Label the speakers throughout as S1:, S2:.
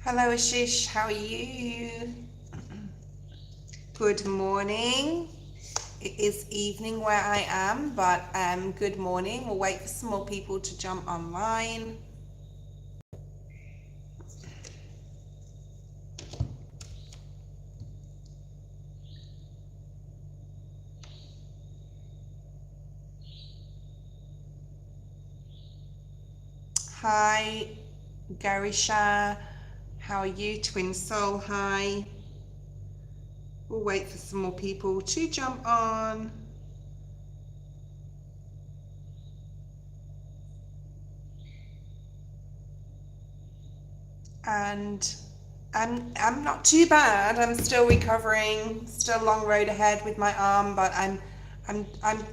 S1: Hello Ashish, how are you? Good morning. It is evening where I am, but good morning. We'll wait for some more people to jump online. Hi, Garisha. How are you? Twin Soul, hi. We'll wait for some more people to jump on. And I'm not too bad. I'm still recovering, still a long road ahead with my arm, but I'm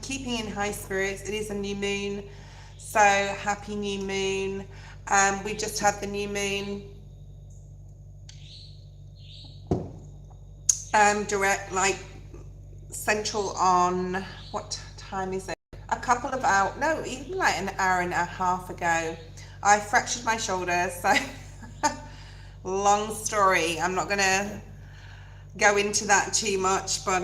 S1: keeping in high spirits. It is a new moon, so happy new moon. We just had the new moon direct, like central on, what time is it? A couple of hours, no, even like an hour and a half ago. I fractured my shoulder, so long story. I'm not gonna go into that too much, but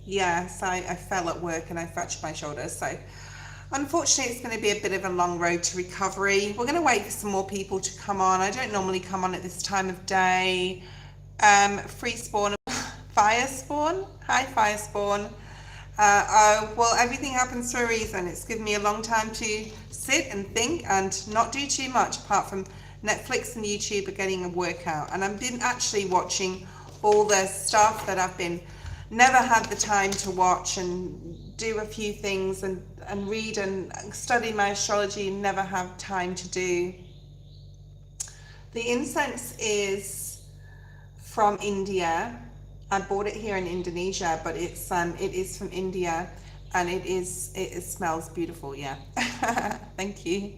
S1: yeah, so I fell at work and I fractured my shoulder. So unfortunately, it's going to be a bit of a long road to recovery. We're going to wait for some more people to come on. I don't normally come on at this time of day. Free spawn, fire spawn. Hi, fire spawn. Well, everything happens for a reason. It's given me a long time to sit and think and not do too much apart from Netflix and YouTube are getting a workout. And I've been actually watching all the stuff that I've been never had the time to watch and do a few things and read and study my astrology, never have time to do. The incense is from India. I bought it here in Indonesia, but it is from India, and it smells beautiful. Yeah. Thank you.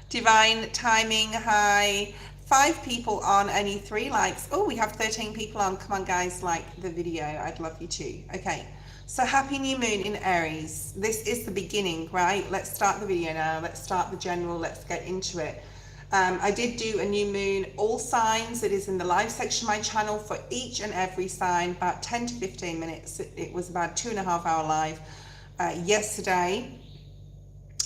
S1: Divine timing. Hi. 5 people on, only 3 likes. Oh, we have 13 people on. Come on, guys, like the video. I'd love you to. Okay. So happy new moon in Aries. This is the beginning, right? Let's start the video now. Let's start the general. Let's get into it. I did do a new moon, all signs. It is in the live section of my channel for each and every sign, about 10 to 15 minutes. It was about 2.5 hour live yesterday.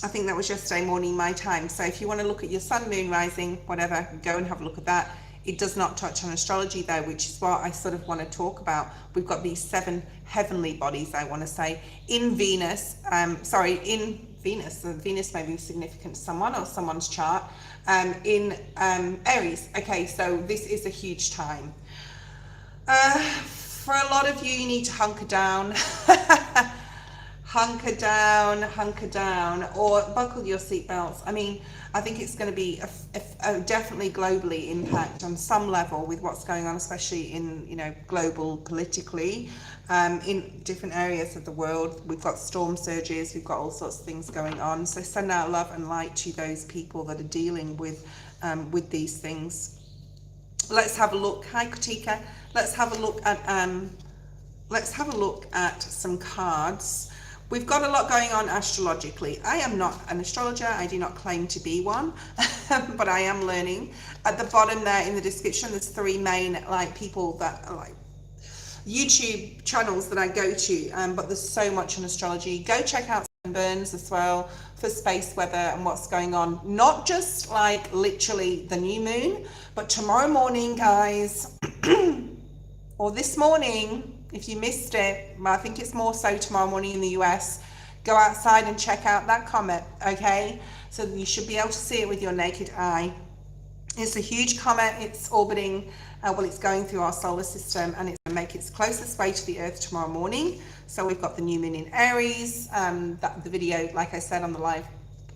S1: I think that was yesterday morning my time. So if you want to look at your sun, moon, rising, whatever, go and have a look at that. It does not touch on astrology though, which is what I sort of want to talk about. We've got these 7 heavenly bodies, I want to say, in Venus, in Venus. So Venus may be significant to someone or someone's chart, in Aries. Okay, so this is a huge time. For a lot of you, you need to hunker down. Hunker down, or buckle your seatbelts. I mean, I think it's going to be a definitely globally impact on some level with what's going on, especially in, global politically, in different areas of the world. We've got storm surges, we've got all sorts of things going on. So send out love and light to those people that are dealing with these things. Let's have a look. Hi, Katika. Let's have a look at some cards. We've got a lot going on astrologically. I am not an astrologer. I do not claim to be one, but I am learning. At the bottom there in the description, there's 3 main people that are YouTube channels that I go to, but there's so much on astrology. Go check out Burns as well for space weather and what's going on. Not just literally the new moon, but tomorrow morning, guys, or this morning. If you missed it, I think it's more so tomorrow morning in the US, go outside and check out that comet, okay? So you should be able to see it with your naked eye. It's a huge comet. It's orbiting, it's going through our solar system, and it's going to make its closest way to the Earth tomorrow morning. So we've got the new moon in Aries. The video, like I said, on the live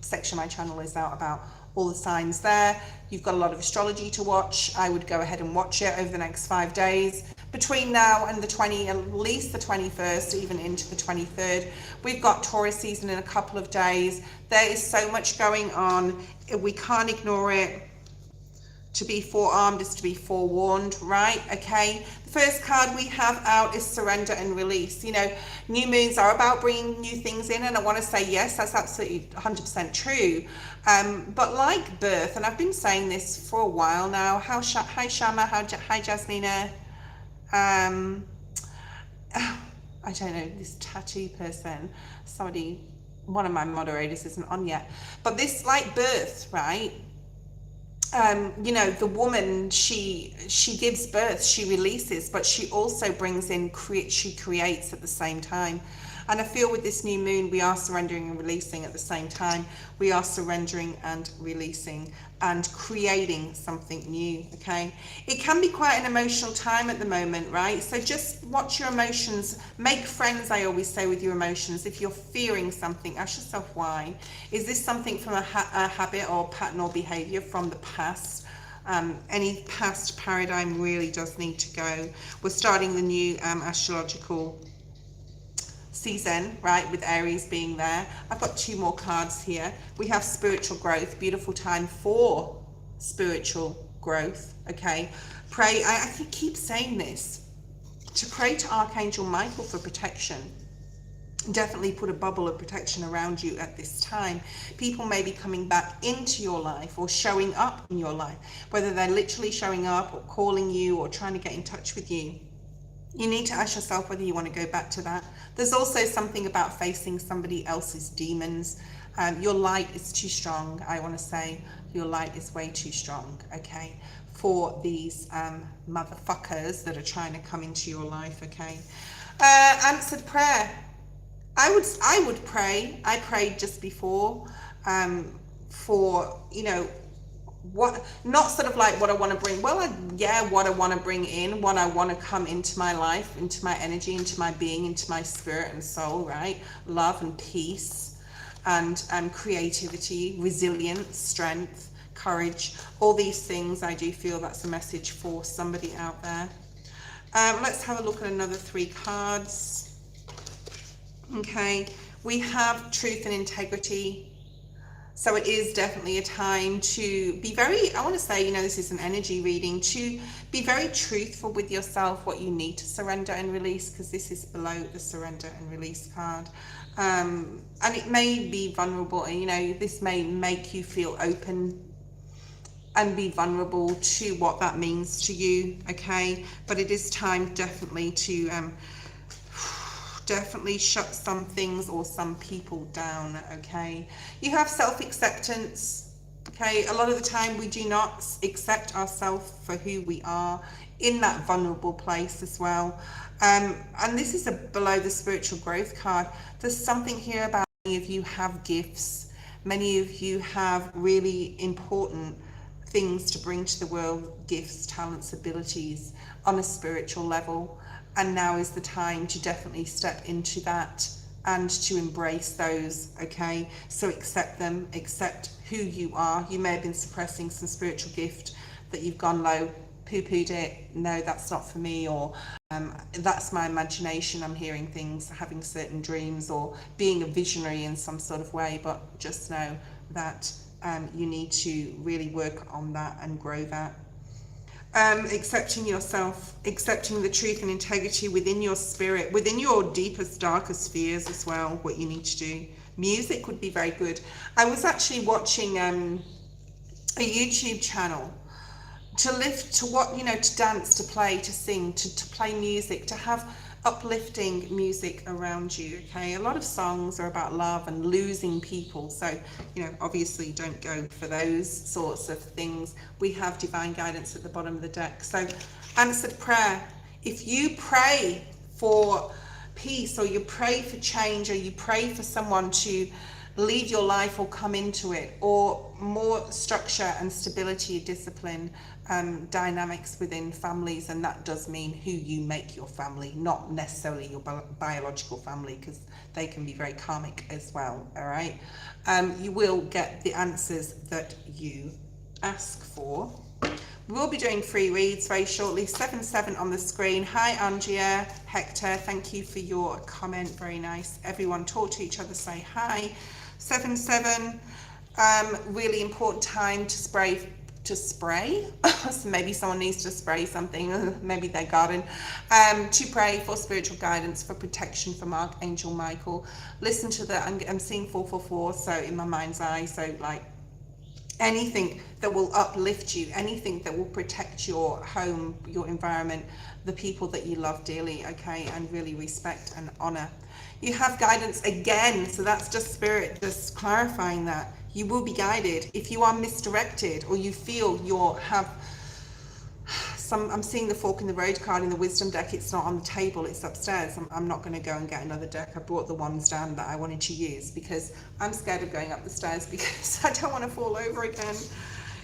S1: section of my channel is out about all the signs there. You've got a lot of astrology to watch. I would go ahead and watch it over the next 5 days. Between now and at least the 21st, even into the 23rd, we've got Taurus season in a couple of days. There is so much going on. We can't ignore it. To be forearmed is to be forewarned, right? Okay. first card we have out is surrender and release. You know, new moons are about bringing new things in, and I want to say yes, that's absolutely 100% true. But like birth, and I've been saying this for a while now. Hi Shama, hi Jasmina. I don't know, this tattoo person, somebody, one of my moderators isn't on yet, but this, like birth, right? You know, the woman, she gives birth, she releases, but she also brings in, she creates at the same time. And I feel with this new moon, we are surrendering and releasing at the same time. We are surrendering and releasing and creating something new, okay? It can be quite an emotional time at the moment, right? So just watch your emotions. Make friends, I always say, with your emotions. If you're fearing something, ask yourself why. Is this something from a habit or pattern or behavior from the past? Any past paradigm really does need to go. We're starting the new astrological season, right, with Aries being there. I've got 2 more cards here. We have spiritual growth, beautiful time for spiritual growth, okay? Pray, I keep saying this, to pray to Archangel Michael for protection. Definitely put a bubble of protection around you at this time. People may be coming back into your life or showing up in your life, whether they're literally showing up or calling you or trying to get in touch with you. You need to ask yourself whether you want to go back to that. There's also something about facing somebody else's demons. Your light is too strong, I want to say. Your light is way too strong, okay, for these motherfuckers that are trying to come into your life, okay. Answered prayer. I would pray. I prayed just before for, you know, what, not sort of like what I want to bring, well, what I want to bring in, what I want to come into my life, into my energy, into my being, into my spirit and soul, right? Love and peace and creativity, resilience, strength, courage, all these things. I do feel that's a message for somebody out there. Let's have a look at another 3 cards. Okay, we have truth and integrity. So it is definitely a time to be very, I want to say, you know, this is an energy reading, to be very truthful with yourself, what you need to surrender and release, because this is below the surrender and release card. And it may be vulnerable, and you know, this may make you feel open and be vulnerable to what that means to you, okay? But it is time definitely to definitely shut some things or some people down, okay? You have self-acceptance, okay? A lot of the time we do not accept ourselves for who we are, in that vulnerable place as well. And this is below the spiritual growth card. There's something here about many of you have gifts. Many of you have really important things to bring to the world, gifts, talents, abilities on a spiritual level. And now is the time to definitely step into that and to embrace those, okay? So accept them, accept who you are. You may have been suppressing some spiritual gift that you've gone low, poo-pooed it, no, that's not for me, or that's my imagination, I'm hearing things, having certain dreams, or being a visionary in some sort of way. But just know that you need to really work on that and grow that. Accepting yourself, accepting the truth and integrity within your spirit, within your deepest, darkest fears as well, what you need to do. Music would be very good. I was actually watching a YouTube channel to lift, to what, you know, to dance, to play, to sing, to play music, to have uplifting music around you, okay? A lot of songs are about love and losing people, so, you know, obviously don't go for those sorts of things. We have divine guidance at the bottom of the deck. So answered prayer. If you pray for peace, or you pray for change, or you pray for someone to lead your life or come into it, or more structure and stability, discipline, dynamics within families, and that does mean who you make your family, not necessarily your biological family, because they can be very karmic as well, all right? You will get the answers that you ask for. We'll be doing free reads very shortly. 77 on the screen. Hi Angia, Hector, thank you for your comment, very nice. Everyone talk to each other, say hi. 77, really important time to spray to spray. So maybe someone needs to spray something, maybe their garden, to pray for spiritual guidance, for protection from Archangel Michael. Listen to the, I'm seeing 444, so in my mind's eye, so like anything that will uplift you, anything that will protect your home, your environment, the people that you love dearly, okay, and really respect and honor. You have guidance again, so that's just spirit just clarifying that you will be guided. If you are misdirected or you feel I'm seeing the fork in the road card in the wisdom deck. It's not on the table, it's upstairs. I'm not going to go and get another deck. I brought the ones down that I wanted to use because I'm scared of going up the stairs because I don't want to fall over again.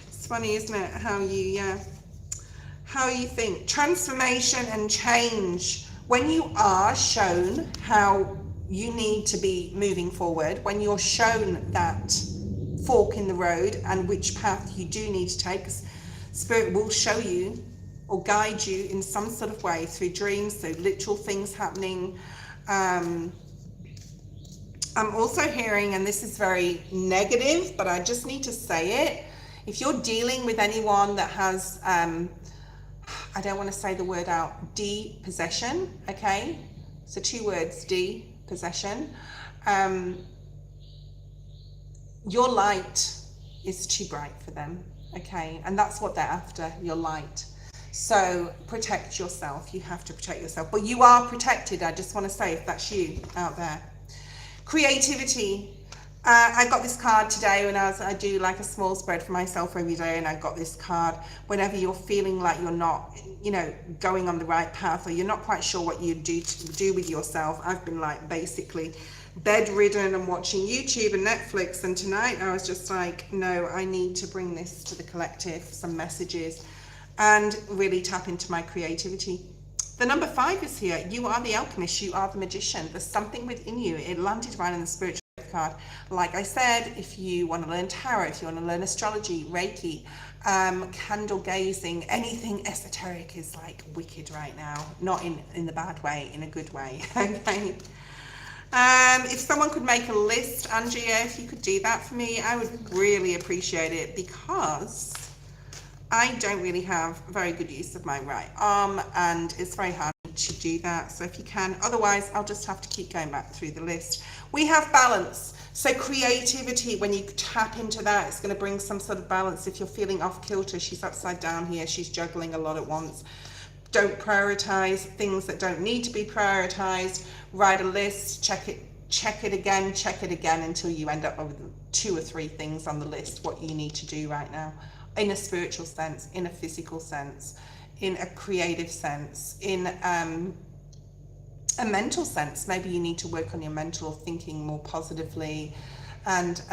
S1: It's funny, isn't it, how you think. Transformation and change. When you are shown how you need to be moving forward, when you're shown that fork in the road and which path you do need to take, Spirit will show you or guide you in some sort of way through dreams, through literal things happening. I'm also hearing, and this is very negative, but I just need to say it. If you're dealing with anyone that has, I don't want to say the word out, depossession, okay? So 2 words, depossession. Your light is too bright for them, okay? And that's what they're after, your light. So protect yourself. You have to protect yourself. But you are protected, I just want to say, if that's you out there. Creativity. I got this card today when I do like a small spread for myself every day, and I got this card whenever you're feeling like you're not, going on the right path, or you're not quite sure what you do with yourself. I've been like basically bedridden and watching YouTube and Netflix, and tonight I was just like, no, I need to bring this to the collective, some messages, and really tap into my creativity. The number 5 is here. You are the alchemist. You are the magician. There's something within you. It landed right in the spiritual card. Like I said, if you want to learn tarot, if you want to learn astrology, Reiki, candle gazing, anything esoteric is like wicked right now. Not in the bad way, in a good way. Okay. If someone could make a list, Andrea, if you could do that for me, I would really appreciate it, because I don't really have very good use of my right arm, and it's very hard to do that. So if you can, otherwise I'll just have to keep going back through the list. We have balance. So creativity, when you tap into that, it's going to bring some sort of balance. If you're feeling off kilter, she's upside down here, she's juggling a lot at once. Don't prioritize things that don't need to be prioritized. Write a list, check it again until you end up with 2 or 3 things on the list, what you need to do right now. In a spiritual sense, in a physical sense, in a creative sense, in a mental sense. Maybe you need to work on your mental thinking more positively, and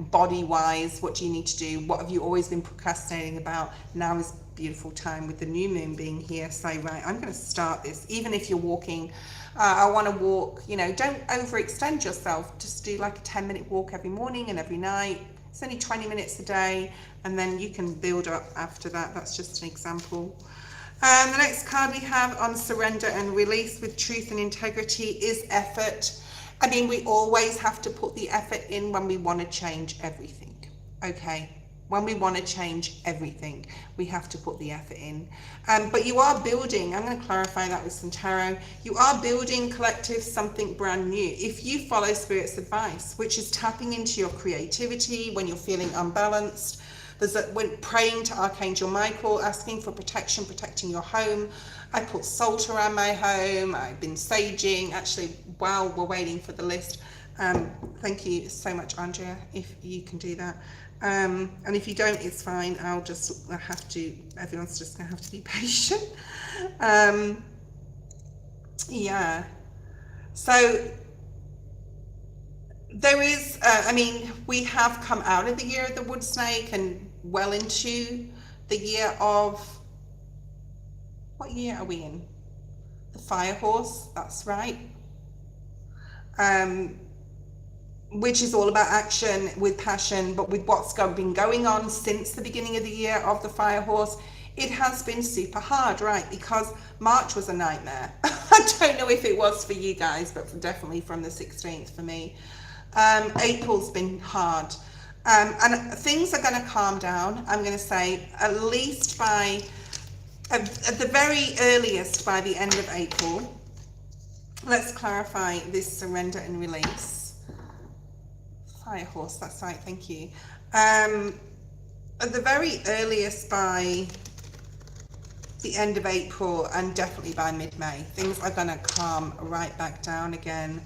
S1: body wise, what do you need to do? What have you always been procrastinating about? Now is a beautiful time with the new moon being here. Say, right, I'm going to start this. Even if you're walking, I want to walk, don't overextend yourself. Just do like a 10-minute walk every morning and every night. It's only 20 minutes a day, and then you can build up after that. That's just an example. The next card we have on surrender and release with truth and integrity is effort. I mean, we always have to put the effort in when we want to change everything, okay? When we want to change everything, we have to put the effort in. But you are building, I'm going to clarify that with some tarot, you are building, collective, something brand new. If you follow Spirit's advice, which is tapping into your creativity when you're feeling unbalanced, when praying to Archangel Michael, asking for protection, protecting your home. I put salt around my home. I've been saging. Actually, while we're waiting for the list, thank you so much, Andrea, if you can do that. And if you don't, it's fine. Everyone's just gonna have to be patient. Yeah. So there is, we have come out of the year of the wood snake and well into the year of, what year are we in? The fire horse, that's right. Which is all about action with passion, but with what's been going on since the beginning of the year of the fire horse, it has been super hard, right? Because March was a nightmare. I don't know if it was for you guys, but definitely from the 16th for me. April's been hard. And things are going to calm down, I'm going to say, at least by, at the very earliest, by the end of April. Let's clarify this surrender and release. Fire horse, that's right, thank you. At the very earliest by the end of April, and definitely by mid-May, things are going to calm right back down again.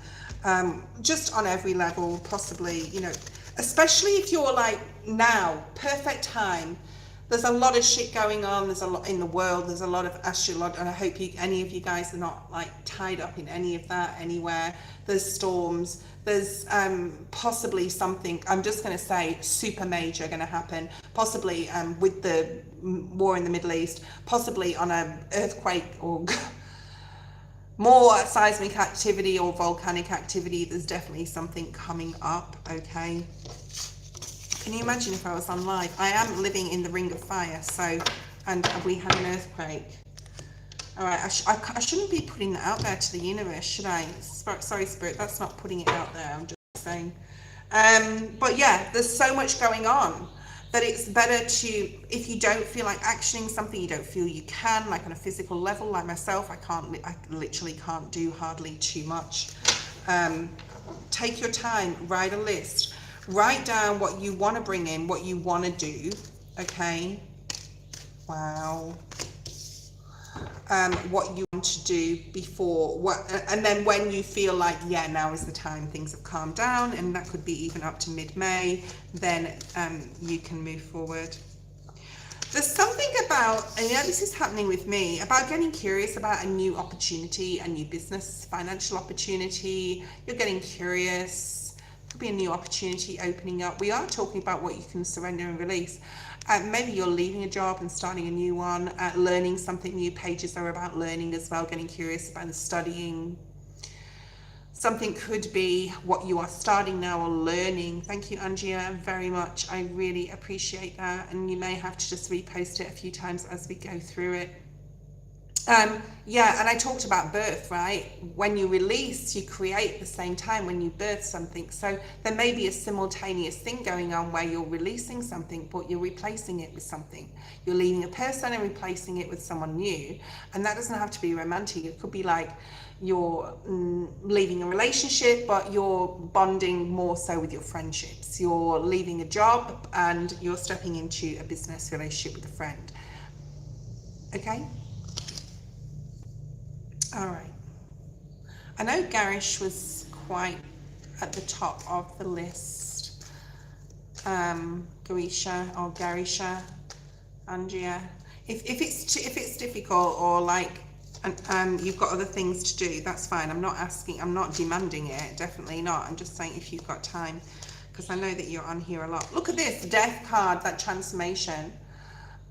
S1: Just on every level, possibly, you know, especially if you're like now, perfect time. There's a lot of shit going on. There's a lot in the world. There's a lot of astrology, and I hope any of you guys are not like tied up in any of that anywhere. There's storms. There's possibly something, I'm just going to say, super major going to happen. Possibly with the war in the Middle East. Possibly on an earthquake or more seismic activity or volcanic activity. There's definitely something coming up. Okay. Can you imagine if I was on live? I am living in the ring of fire, so, and we had an earthquake. All right, I shouldn't be putting that out there to the universe, should I? Sorry, Spirit, that's not putting it out there, I'm just saying. But yeah, there's so much going on that it's better to, if you don't feel like actioning something, you don't feel you can, like on a physical level, like myself, I literally can't do hardly too much. Take your time, write a list. Write down what you want to bring in, what you want to do, okay? Wow. What you want to do before, and then when you feel like, yeah, now is the time, things have calmed down, and that could be even up to mid-May, then you can move forward. There's something about, and yeah, this is happening with me, about getting curious about a new opportunity, a new business, financial opportunity. You're getting curious. Could be a new opportunity opening up. We are talking about what you can surrender and release. Maybe you're leaving a job and starting a new one, learning something new. Pages are about learning as well, getting curious about studying. Something could be what you are starting now or learning. Thank you, Angia, very much. I really appreciate that. And you may have to just repost it a few times as we go through it. Yeah, and I talked about birth, right? When you release, you create at the same time when you birth something. So there may be a simultaneous thing going on where you're releasing something, but you're replacing it with something. You're leaving a person and replacing it with someone new. And that doesn't have to be romantic. It could be like you're leaving a relationship, but you're bonding more so with your friendships. You're leaving a job and you're stepping into a business relationship with a friend. Okay? All right. I know Garish was quite at the top of the list. Garisha or Garisha, Andrea. If it's difficult or like you've got other things to do, that's fine. I'm not asking. I'm not demanding it. Definitely not. I'm just saying if you've got time, because I know that you're on here a lot. Look at this Death card. That transformation.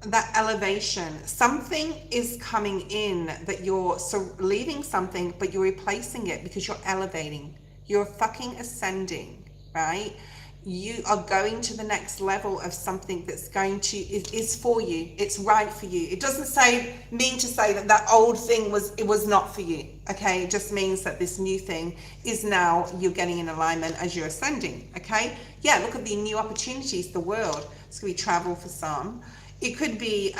S1: That elevation, something is coming in that you're leaving something, but you're replacing it because you're elevating. You're fucking ascending, right? You are going to the next level of something that's going to, is for you. It's right for you. It doesn't mean to say that that old thing was not for you. Okay. It just means that this new thing is now you're getting in alignment as you're ascending. Okay. Yeah. Look at the new opportunities, the world. It's going to be travel for some. It could be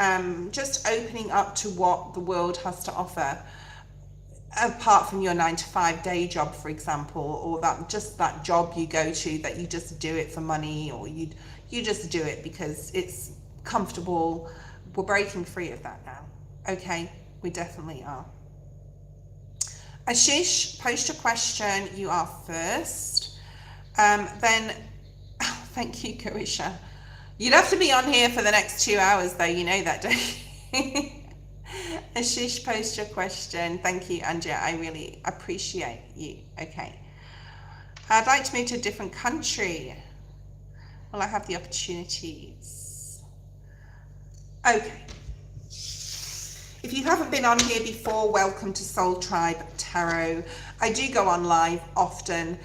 S1: just opening up to what the world has to offer, apart from your 9-to-5 day job, for example, or that job you go to that you just do it for money, or you just do it because it's comfortable. We're breaking free of that now. Okay, we definitely are. Ashish, post your question. You are first. Then, thank you, Karisha. You'd have to be on here for the next 2 hours, though. You know that, don't you? Ashish, post your question. Thank you, Andrea. I really appreciate you. Okay. I'd like to move to a different country. Will I have the opportunities? Okay. If you haven't been on here before, welcome to Soul Tribe Tarot. I do go on live often.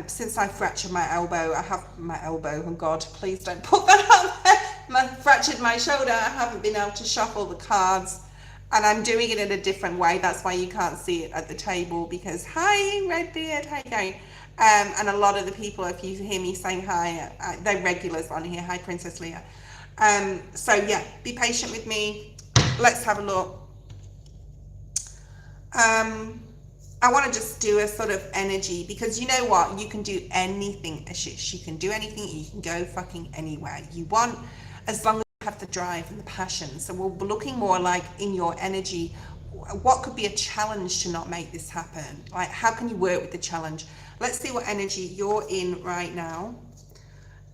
S1: Since I fractured my elbow, oh God, please don't put that out there. I fractured my shoulder. I haven't been able to shuffle the cards. And I'm doing it in a different way. That's why you can't see it at the table, because hi Redbeard, how you going? And a lot of the people, if you hear me saying hi, they're regulars on here. Hi Princess Leah. So yeah, be patient with me. Let's have a look. I want to just do a sort of energy, because you know what, you can do anything, Ashish. You can do anything, you can go fucking anywhere you want, as long as you have the drive and the passion. So we're looking more like in your energy, what could be a challenge to not make this happen? Like, how can you work with the challenge? Let's see what energy you're in right now.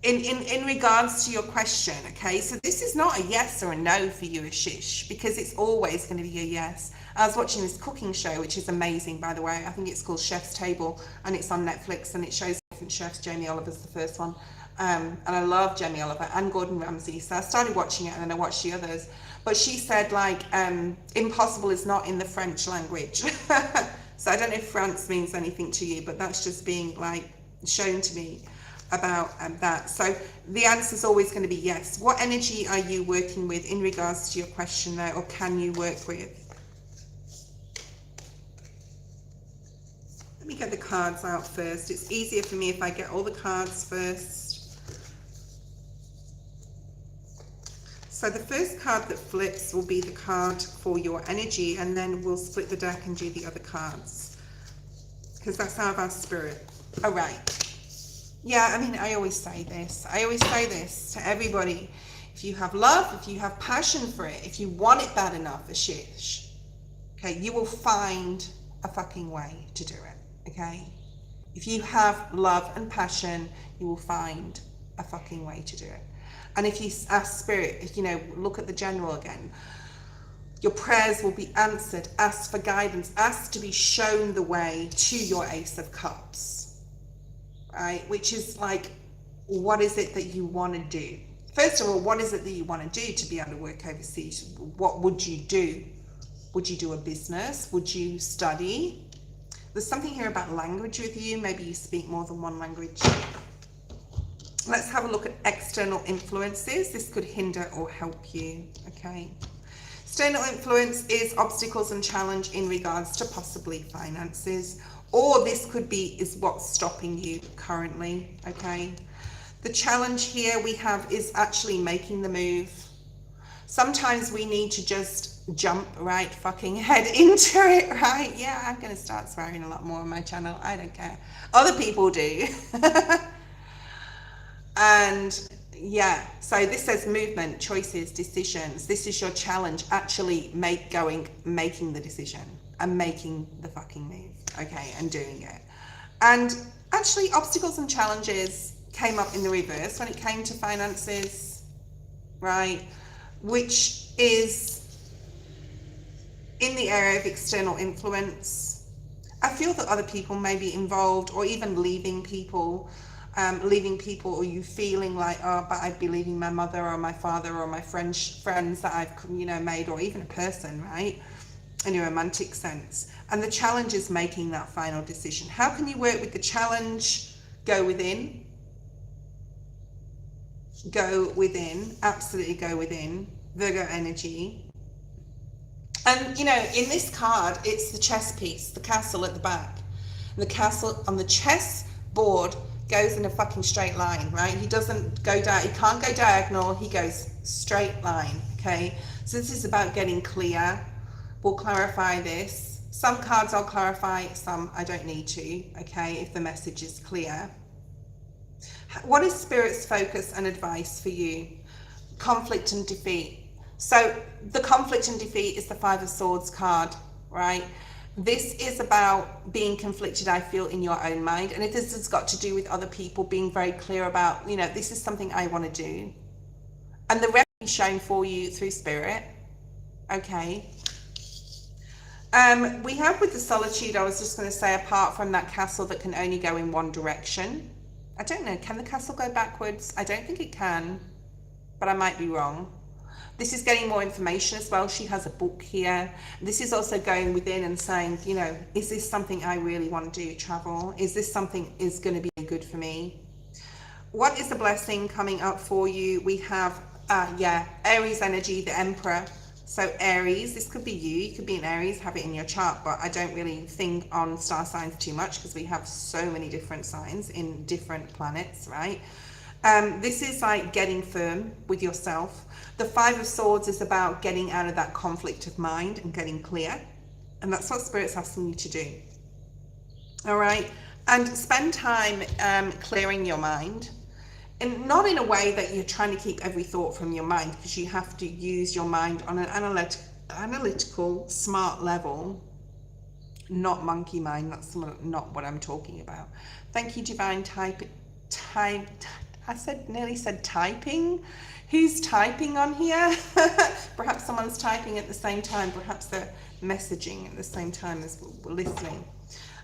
S1: In regards to your question, okay, so this is not a yes or a no for you, Ashish, because it's always going to be a yes. I was watching this cooking show, which is amazing, by the way. I think it's called Chef's Table, and it's on Netflix, and it shows different chefs. Jamie Oliver's the first one, and I love Jamie Oliver and Gordon Ramsay, so I started watching it, and then I watched the others. But she said, like, impossible is not in the French language. So I don't know if France means anything to you, but that's just being, like, shown to me about that. So the answer is always going to be yes. What energy are you working with in regards to your question there, or can you work with? Let me get the cards out first. It's easier for me if I get all the cards first. So the first card that flips will be the card for your energy, and then we'll split the deck and do the other cards, because that's how our spirit. All right. Yeah, I mean, I always say this to everybody. If you have love, if you have passion for it, if you want it bad enough, Ashish, okay, you will find a fucking way to do it, okay? If you have love and passion, you will find a fucking way to do it. And if you ask spirit, if, you know, look at the general again, your prayers will be answered. Ask for guidance, ask to be shown the way to your Ace of Cups. Right, which is like, what is it that you want to do? First of all, what is it that you want to do to be able to work overseas? What would you do? Would you do a business? Would you study? There's something here about language with you. Maybe you speak more than one language. Let's have a look at external influences. This could hinder or help you, okay? External influence is obstacles and challenge in regards to possibly finances, or this could be is what's stopping you currently, okay? The challenge here we have is actually making the move. Sometimes we need to just jump right fucking head into it, right? Yeah, I'm going to start swearing a lot more on my channel. I don't care. Other people do. And yeah, so this says movement, choices, decisions. This is your challenge. Actually making the decision and making the fucking move, okay, and doing it. And actually obstacles and challenges came up in the reverse when it came to finances, right? Which is in the area of external influence. I feel that other people may be involved, or even leaving people, or you feeling like, oh, but I'd be leaving my mother or my father or my friends that I've, you know, made, or even a person, right? In a romantic sense. And the challenge is making that final decision. How can you work with the challenge? Go within. Go within. Absolutely go within. Virgo energy. And, you know, in this card, it's the chess piece, the castle at the back. And the castle on the chess board goes in a fucking straight line, right? He doesn't go down, he can't go diagonal, he goes straight line, okay? So this is about getting clear. We'll clarify this. Some cards I'll clarify, some I don't need to, okay, if the message is clear. What is Spirit's focus and advice for you? Conflict and defeat. So the conflict and defeat is the Five of Swords card, right? This is about being conflicted, I feel, in your own mind. And if this has got to do with other people, being very clear about, you know, this is something I want to do. And the remedy is shown for you through Spirit, okay? We have with the solitude, I was just going to say, apart from that castle that can only go in one direction. I don't know, can the castle go backwards? I don't think it can, but I might be wrong. This is getting more information as well. She has a book here. This is also going within and saying, you know, is this something I really want to do, travel? Is this something is going to be good for me? What is the blessing coming up for you? We have, Aries energy, the Emperor. So Aries, this could be you could be an Aries, have it in your chart, but I don't really think on star signs too much because we have so many different signs in different planets, right? This is like getting firm with yourself. The Five of Swords is about getting out of that conflict of mind and getting clear. And that's what Spirit's asking you to do. All right. And spend time clearing your mind. And not in a way that you're trying to keep every thought from your mind, because you have to use your mind on an analytical, smart level. Not monkey mind. That's not what I'm talking about. Thank you, Divine nearly said typing. Who's typing on here? Perhaps someone's typing at the same time. Perhaps they're messaging at the same time as we're listening.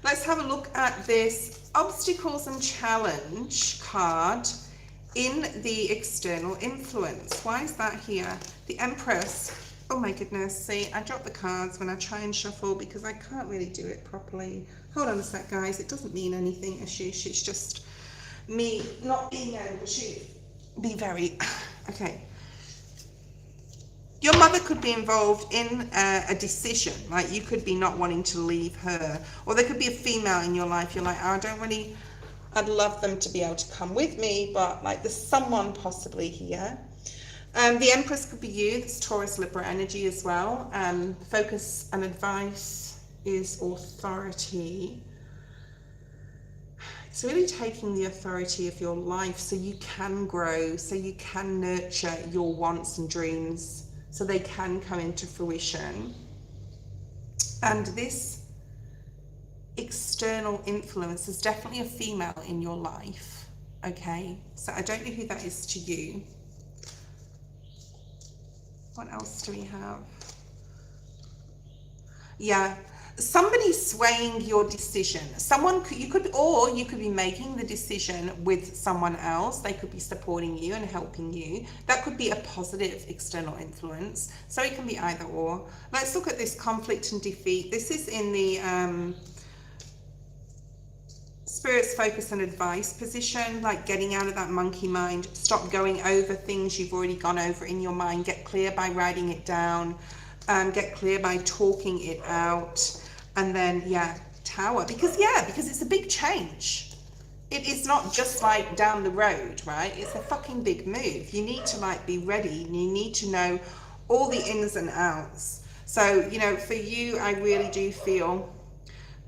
S1: Let's have a look at this obstacles and challenge card in the external influence. Why is that here? The Empress. Oh my goodness. See, I drop the cards when I try and shuffle because I can't really do it properly. Hold on a sec, guys. It doesn't mean anything, Ashish. It's just me not being able to be very... Okay. Your mother could be involved in a decision, like you could be not wanting to leave her, or there could be a female in your life. You're like, oh, I'd love them to be able to come with me, but like there's someone possibly here. The Empress could be you. It's Taurus, Libra energy as well. Focus and advice is authority. It's really taking the authority of your life so you can grow, so you can nurture your wants and dreams, so they can come into fruition. And this external influence is definitely a female in your life, okay? So I don't know who that is to you. What else do we have? Yeah. Somebody swaying your decision. You could be making the decision with someone else. They could be supporting you and helping you. That could be a positive external influence. So it can be either or. Let's look at this conflict and defeat. This is in the Spirit's focus and advice position, like getting out of that monkey mind. Stop going over things you've already gone over in your mind. Get clear by writing it down. Get clear by talking it out. And then, yeah, Tower. Because it's a big change. It is not just like down the road, right? It's a fucking big move. You need to like be ready. And you need to know all the ins and outs. So, you know, for you, I really do feel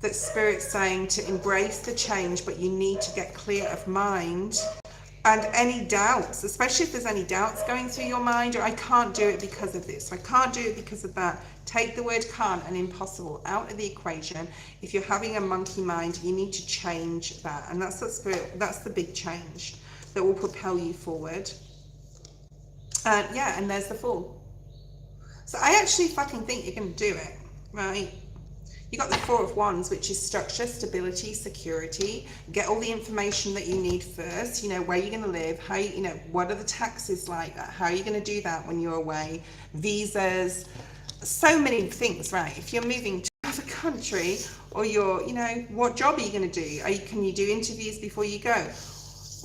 S1: that Spirit's saying to embrace the change, but you need to get clear of mind. And any doubts, especially if there's any doubts going through your mind, or I can't do it because of this, I can't do it because of that. Take the word can't and impossible out of the equation. If you're having a monkey mind, you need to change that. And that's what Spirit, that's the big change that will propel you forward. Yeah, and there's the Fool. So I actually fucking think you're going to do it, right? You got the Four of Wands, which is structure, stability, security. Get all the information that you need first. You know, where you're going to live, how you know, what are the taxes like? How are you going to do that when you're away? Visas, so many things, right? If you're moving to another country, or you're, you know, what job are you going to do? Can you do interviews before you go?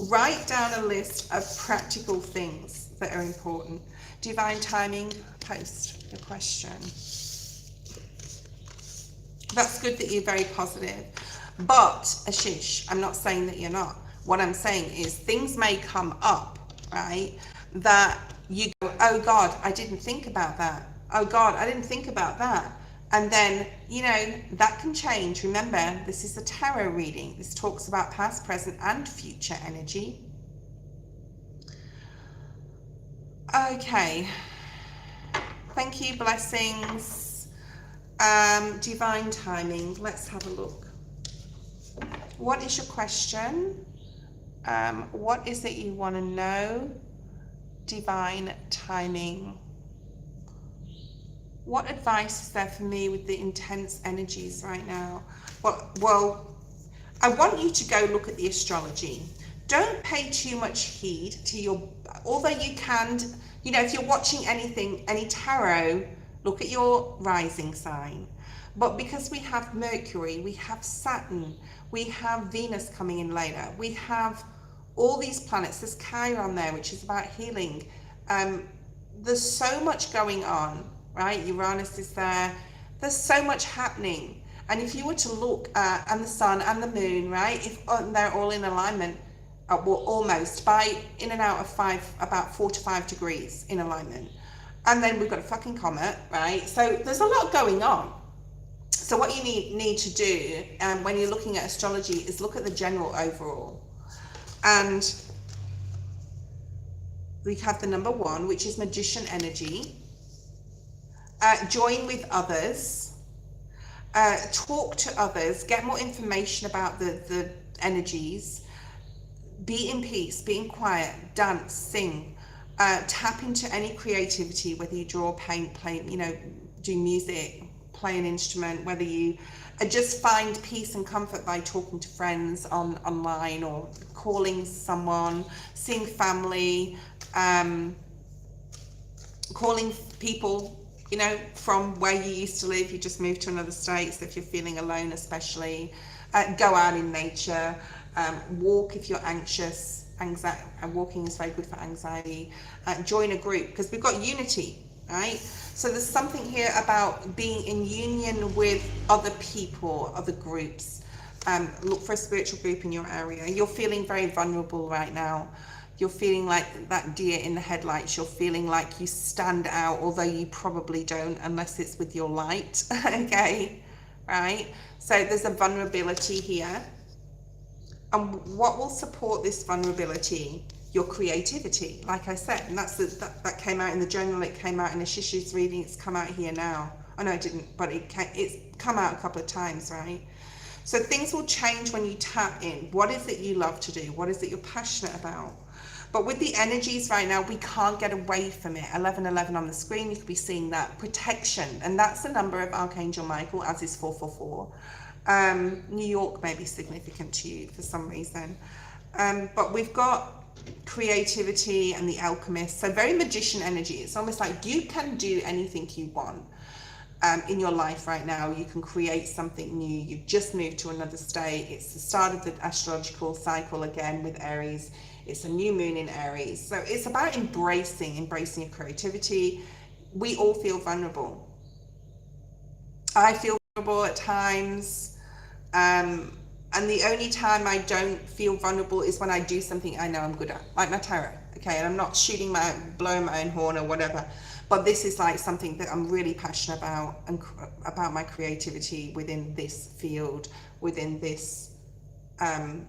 S1: Write down a list of practical things that are important. Divine timing, post the question. That's good that you're very positive. But, Ashish, I'm not saying that you're not. What I'm saying is things may come up, right? That you go, oh God, I didn't think about that. Oh God, I didn't think about that. And then, you know, that can change. Remember, this is a tarot reading. This talks about past, present, and future energy. Okay. Thank you, blessings. Divine timing. Let's have a look. What is your question? What is it you want to know? Divine timing. What advice is there for me with the intense energies right now? Well, I want you to go look at the astrology. Don't pay too much heed to your, although you can, you know, if you're watching anything, any tarot, look at your rising sign. But because we have Mercury, we have Saturn, we have Venus coming in later, we have all these planets, there's Chiron there, which is about healing. There's so much going on right? Uranus is there. There's so much happening. And if you were to look at, and the sun and the moon, right, if they're all in alignment, well, almost by in and out of about 4 to 5 degrees in alignment. And then we've got a fucking comet, right? So there's a lot going on. So what you need to do when you're looking at astrology is look at the general overall. And we have the number 1, which is magician energy. Join with others. Talk to others. Get more information about the energies. Be in peace. Be in quiet. Dance. Sing. Tap into any creativity, whether you draw, paint, play, do music, play an instrument, whether you just find peace and comfort by talking to friends online or calling someone, seeing family, calling people, from where you used to live. You just moved to another state, so if you're feeling alone especially, go out in nature, walk if you're anxious. Walking is very good for anxiety. Join a group, because we've got unity, right? So there's something here about being in union with other people, other groups. Look for a spiritual group in your area. You're feeling very vulnerable right now. You're feeling like that deer in the headlights. You're feeling like you stand out, although you probably don't, unless it's with your light. Okay, right? So there's a vulnerability here. And what will support this vulnerability? Your creativity, like I said, and that came out in the journal. It came out in a Shishu's reading. It's come out here now. Oh no, it didn't, but it's come out a couple of times, right? So things will change when you tap in. What is it you love to do? What is it you're passionate about? But with the energies right now, we can't get away from it. 1111 on the screen, you could be seeing that. Protection, and that's the number of Archangel Michael, as is 444. New York may be significant to you for some reason. But we've got creativity and the alchemist, so very magician energy. It's almost like you can do anything you want in your life right now. You can create something new. You've just moved to another state. It's the start of the astrological cycle again with Aries. It's a new moon in Aries, so it's about embracing your creativity. We all feel vulnerable. I feel vulnerable at times. And the only time I don't feel vulnerable is when I do something I know I'm good at, like my tarot, okay? And I'm not blowing my own horn or whatever, but this is like something that I'm really passionate about, and about my creativity within this field, within this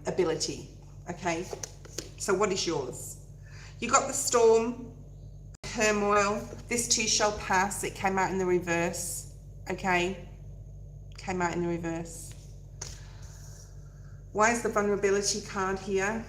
S1: ability, okay? So what is yours? You got the storm, turmoil. This too shall pass. It came out in the reverse, okay? Came out in the reverse. Why is the vulnerability card here?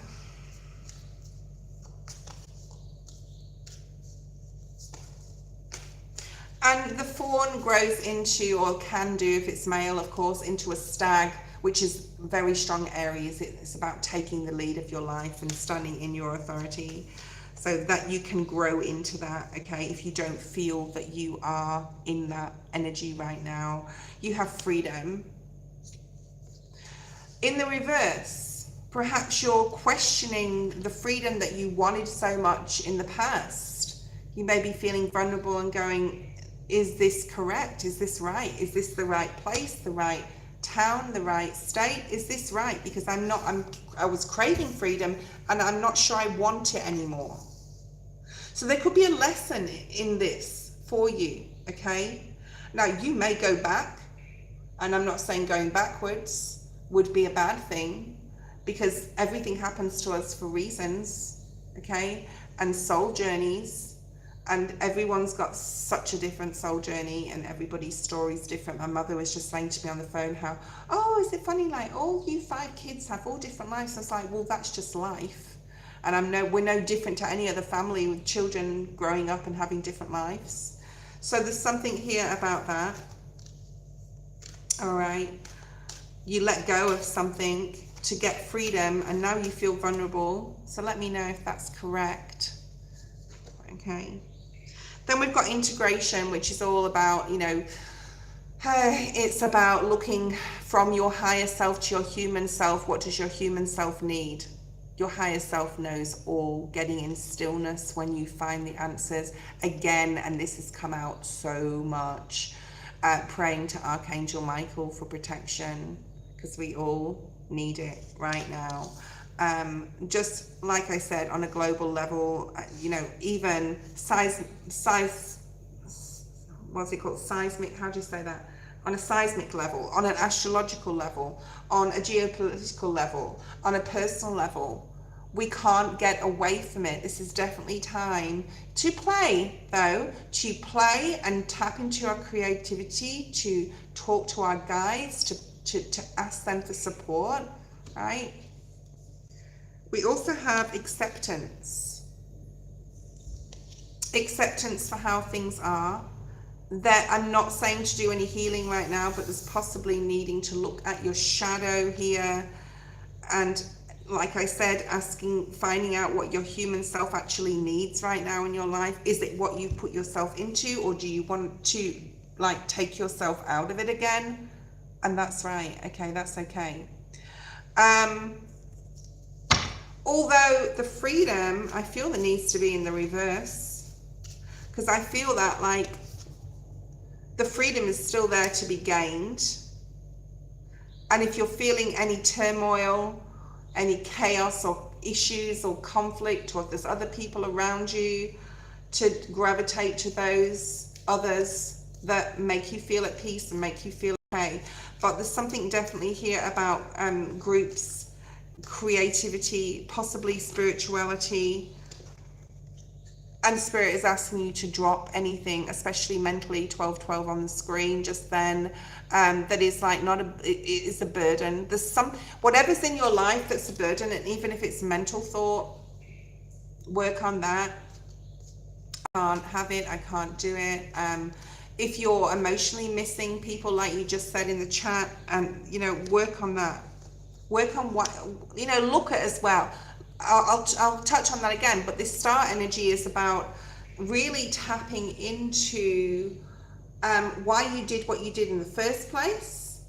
S1: And the fawn grows into, or can do if it's male, of course, into a stag, which is very strong Aries. It's about taking the lead of your life and standing in your authority, so that you can grow into that, okay? If you don't feel that you are in that energy right now, you have freedom. In the reverse, perhaps you're questioning the freedom that you wanted so much in the past. You may be feeling vulnerable and going, is this correct? Is this right? Is this the right place, the right town, the right state? Is this right? Because I was craving freedom and I'm not sure I want it anymore. So there could be a lesson in this for you, okay? Now you may go back, and I'm not saying going backwards would be a bad thing, because everything happens to us for reasons, okay? And soul journeys, and everyone's got such a different soul journey, and everybody's story is different. My mother was just saying to me on the phone how, oh, is it funny, like all you 5 kids have all different lives? I was like, well, that's just life. And we're no different to any other family with children growing up and having different lives. So there's something here about that. All right. You let go of something to get freedom, and now you feel vulnerable. So let me know if that's correct. Okay. Then we've got integration, which is all about, it's about looking from your higher self to your human self. What does your human self need? Your higher self knows all. Getting in stillness when you find the answers. Again, and this has come out so much, praying to Archangel Michael for protection, because we all need it right now. Just like I said, on a global level, you know, even what's it called? Seismic, how do you say that? On a seismic level, on an astrological level, on a geopolitical level, on a personal level. We can't get away from it. This is definitely time to play, though, to play and tap into our creativity, to talk to our guides, to ask them for support, right? We also have acceptance. Acceptance for how things are. That I'm not saying to do any healing right now, but there's possibly needing to look at your shadow here, and like I said, finding out what your human self actually needs right now in your life. Is it what you put yourself into, or do you want to like take yourself out of it again? And that's right. Okay, that's okay. Although the freedom, I feel there needs to be in the reverse, because I feel that like the freedom is still there to be gained. And if you're feeling any turmoil, any chaos or issues or conflict, or if there's other people around you, to gravitate to those others that make you feel at peace and make you feel okay. But there's something definitely here about groups, creativity, possibly spirituality. And Spirit is asking you to drop anything, especially mentally, 1212 on the screen just then, that is like it is a burden. There's whatever's in your life that's a burden, and even if it's mental thought, work on that. I can't have it, I can't do it. If you're emotionally missing people, like you just said in the chat, you know, work on that. Work on what, you know, look at as well. I'll touch on that again, but this star energy is about really tapping into why you did what you did in the first place.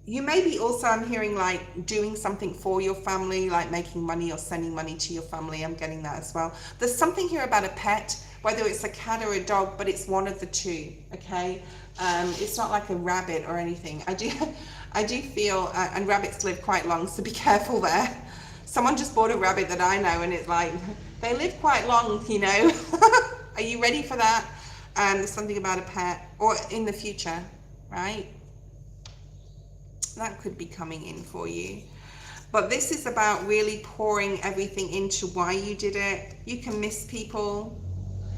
S1: You may be also, I'm hearing like doing something for your family, like making money or sending money to your family. I'm getting that as well. There's something here about a pet, whether it's a cat or a dog, but it's one of the two, okay? It's not like a rabbit or anything. I do feel, and rabbits live quite long, so be careful there. Someone just bought a rabbit that I know, and it's like, they live quite long, you know. Are you ready for that? There's something about a pet, or in the future, right? That could be coming in for you. But this is about really pouring everything into why you did it. You can miss people.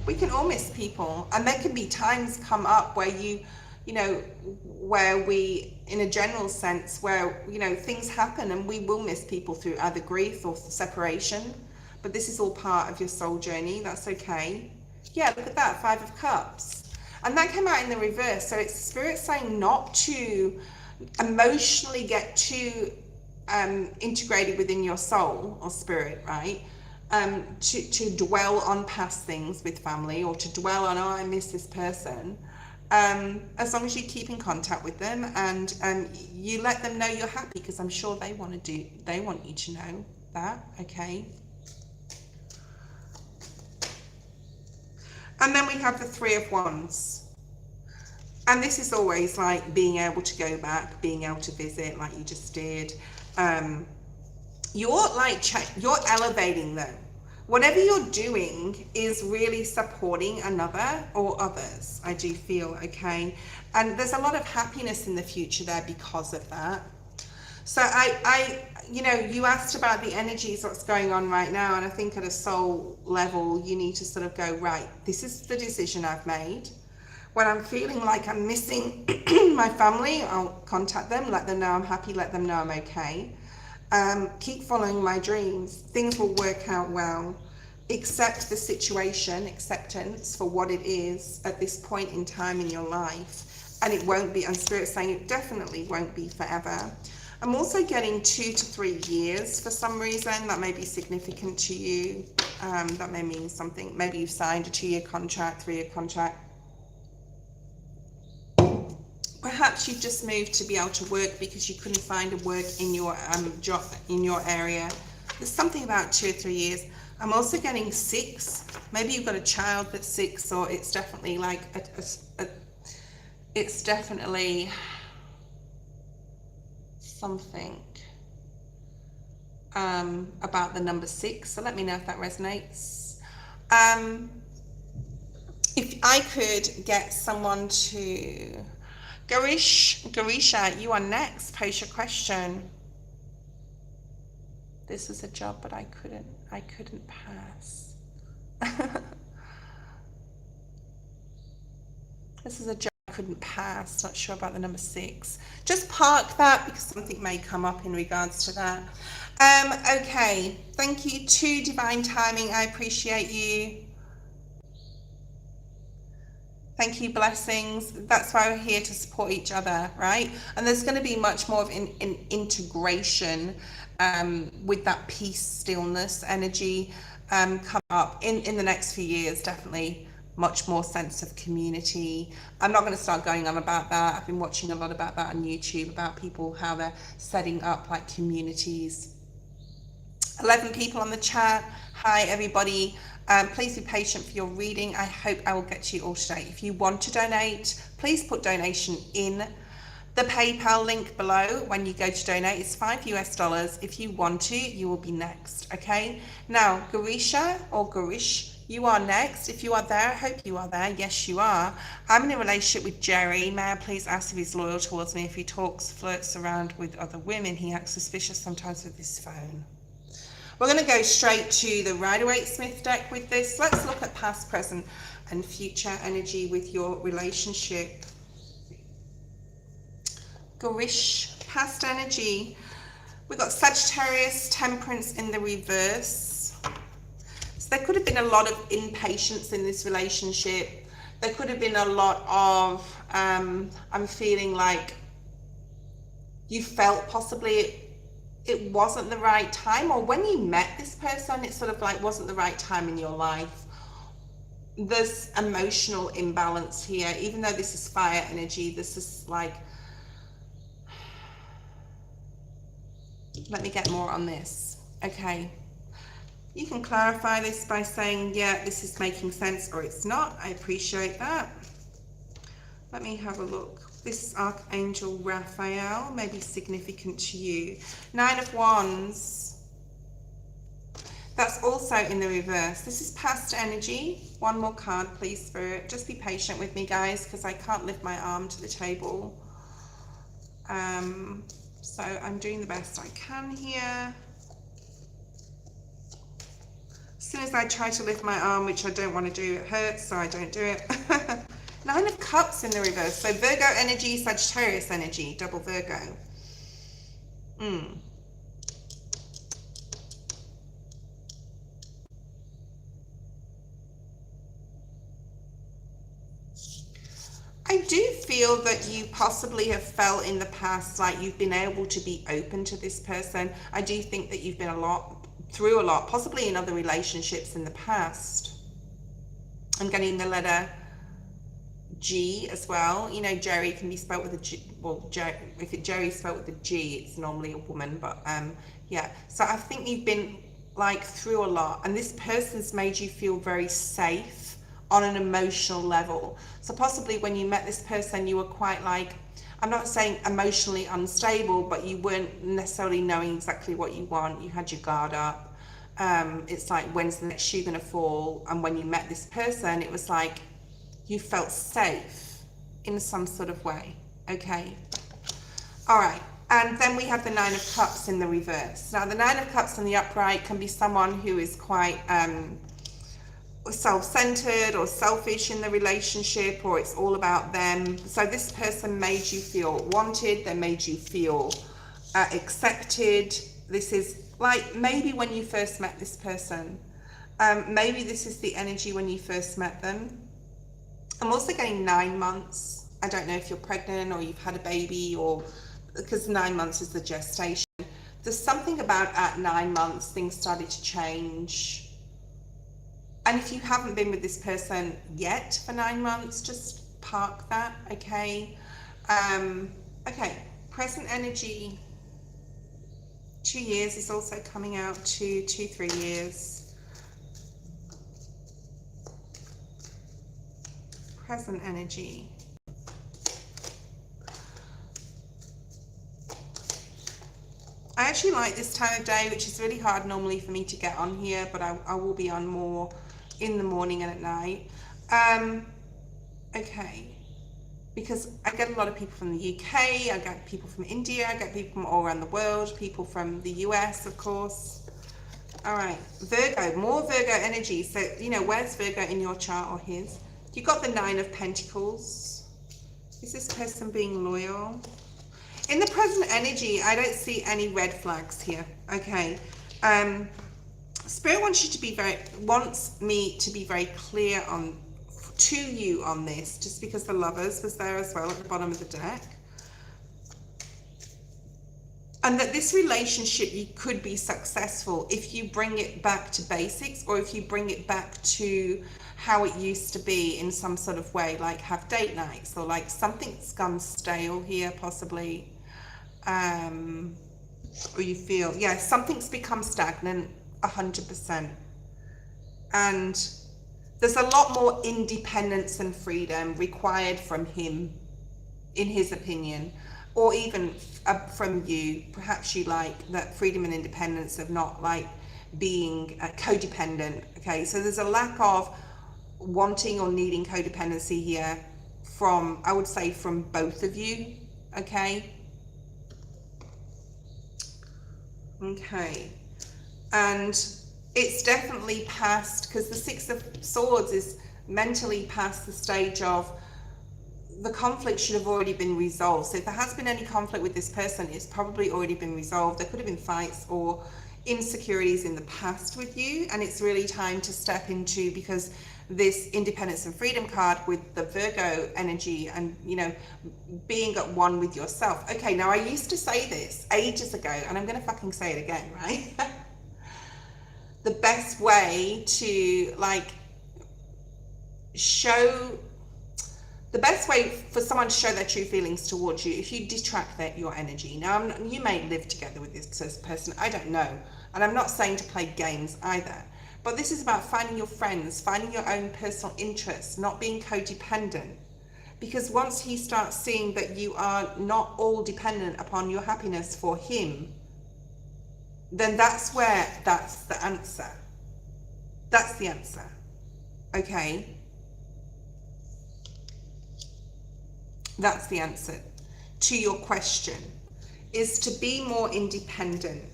S1: We can all miss people. And there can be times come up where you know, where we, in a general sense, where, you know, things happen and we will miss people through either grief or separation. But this is all part of your soul journey. That's okay. Yeah, look at that, 5 of Cups. And that came out in the reverse. So it's Spirit saying not to emotionally get too integrated within your soul or spirit, right? To dwell on past things with family, or to dwell on, oh, I miss this person. As long as you keep in contact with them and you let them know you're happy, because I'm sure they want you to know that, okay? And then we have the 3 of Wands. And this is always like being able to go back, being able to visit like you just did. You're elevating them. Whatever you're doing is really supporting another or others, I do feel, okay? And there's a lot of happiness in the future there because of that. So you know, you asked about the energies, what's going on right now, and I think at a soul level, you need to sort of go, right, this is the decision I've made. When I'm feeling like I'm missing my family, I'll contact them, let them know I'm happy, let them know I'm okay. Keep following my dreams. Things will work out well. Accept the situation, acceptance for what it is at this point in time in your life. And it won't be, and Spirit's saying it definitely won't be forever. I'm also getting 2 to 3 years for some reason. That may be significant to you. That may mean something. Maybe you've signed a 2-year contract, 3-year contract. Perhaps you've just moved to be able to work because you couldn't find a work in your job in your area. There's something about 2 or 3 years. I'm also getting 6. Maybe you've got a child that's 6, or it's definitely like it's definitely something about the number 6. So let me know if that resonates. If I could get someone to Garisha, you are next. Pose your question. This is a job, but I couldn't pass. This is a job I couldn't pass. Not sure about the number 6. Just park that because something may come up in regards to that. Okay. Thank you to Divine Timing. I appreciate you. Thank you, blessings. That's why we're here, to support each other, right? And there's going to be much more of an integration with that peace, stillness energy come up in the next few years. Definitely much more sense of community. I'm not going to start going on about that. I've been watching a lot about that on YouTube, about people, how they're setting up like communities. 11 people on the chat. Hi, everybody. Please be patient for your reading. I hope I will get to you all today. If you want to donate, please put donation in the PayPal link below. When you go to donate, it's $5 US. If you want to, you will be next. Okay. Now, Garisha or Garish, you are next. If you are there, I hope you are there. Yes, you are. I'm in a relationship with Jerry. May I please ask if he's loyal towards me? If he flirts around with other women, he acts suspicious sometimes with his phone. We're going to go straight to the Rider-Waite-Smith deck with this. Let's look at past, present, and future energy with your relationship. Garish, past energy. We've got Sagittarius, Temperance in the reverse. So there could have been a lot of impatience in this relationship. There could have been a lot of, I'm feeling like you felt possibly it wasn't the right time, or when you met this person, it sort of like wasn't the right time in your life. There's emotional imbalance here, even though this is fire energy. This is like, let me get more on this. Okay, you can clarify this by saying, yeah, this is making sense, or it's not. I appreciate that. Let me have a look. This Archangel Raphael may be significant to you. 9 of Wands. That's also in the reverse. This is past energy. One more card, please, Spirit. Just be patient with me, guys, because I can't lift my arm to the table. So I'm doing the best I can here. As soon as I try to lift my arm, which I don't want to do, it hurts, so I don't do it. 9 of Cups in the reverse. So Virgo energy, Sagittarius energy, double Virgo. I do feel that you possibly have felt in the past like you've been able to be open to this person. I do think that you've been through a lot, possibly in other relationships in the past. I'm getting the letter G as well. You know, Jerry can be spelled with a G. Well, if Jerry's spelled with a G, it's normally a woman, but yeah. So I think you've been like through a lot, and this person's made you feel very safe on an emotional level. So possibly when you met this person, you were quite like, I'm not saying emotionally unstable, but you weren't necessarily knowing exactly what you want. You had your guard up. It's like, when's the next shoe gonna fall? And when you met this person, it was like you felt safe in some sort of way. Okay. All right. And then we have the 9 of Cups in the reverse. Now, the 9 of Cups in the upright can be someone who is quite self-centered or selfish in the relationship, or it's all about them. So this person made you feel wanted. They made you feel accepted. This is like maybe when you first met this person. Maybe this is the energy when you first met them. I'm also getting 9 months. I don't know if you're pregnant or you've had a baby, or because 9 months is the gestation. There's something about at 9 months, things started to change. And if you haven't been with this person yet for 9 months, just park that, okay? Okay, present energy, 2 years is also coming out to 3 years. Present energy. I actually like this time of day, which is really hard normally for me to get on here, but I will be on more in the morning and at night. Okay, because I get a lot of people from the UK, I get people from India, I get people from all around the world, people from the US, of course. All right, Virgo, more Virgo energy. So, you know, where's Virgo in your chart or his? You got the 9 of Pentacles. Is this person being loyal? In the present energy, I don't see any red flags here. Okay. Spirit wants me to be very clear to you on this, just because the Lovers was there as well at the bottom of the deck. And that this relationship, you could be successful if you bring it back to basics, or if you bring it back to how it used to be in some sort of way, like have date nights, or like something's gone stale here possibly. Or you feel, yeah, something's become stagnant 100%. And there's a lot more independence and freedom required from him, in his opinion, or even from you. Perhaps you like that freedom and independence of not like being codependent. Okay, so there's a lack of wanting or needing codependency here from, I would say, from both of you. Okay. Okay, and it's definitely past, because the 6 of Swords is mentally past the stage of the conflict should have already been resolved. So if there has been any conflict with this person, it's probably already been resolved. There could have been fights or insecurities in the past with you, and it's really time to step into, because this independence and freedom card with the Virgo energy and, you know, being at one with yourself. Okay, now I used to say this ages ago, and I'm going to fucking say it again, right? The best way to like the best way for someone to show their true feelings towards you, if you detract your energy. Now, you may live together with this person, I don't know, and I'm not saying to play games either. But this is about finding your friends, finding your own personal interests, not being codependent. Because once he starts seeing that you are not all dependent upon your happiness for him, then that's the answer. That's the answer. Okay? That's the answer to your question, is to be more independent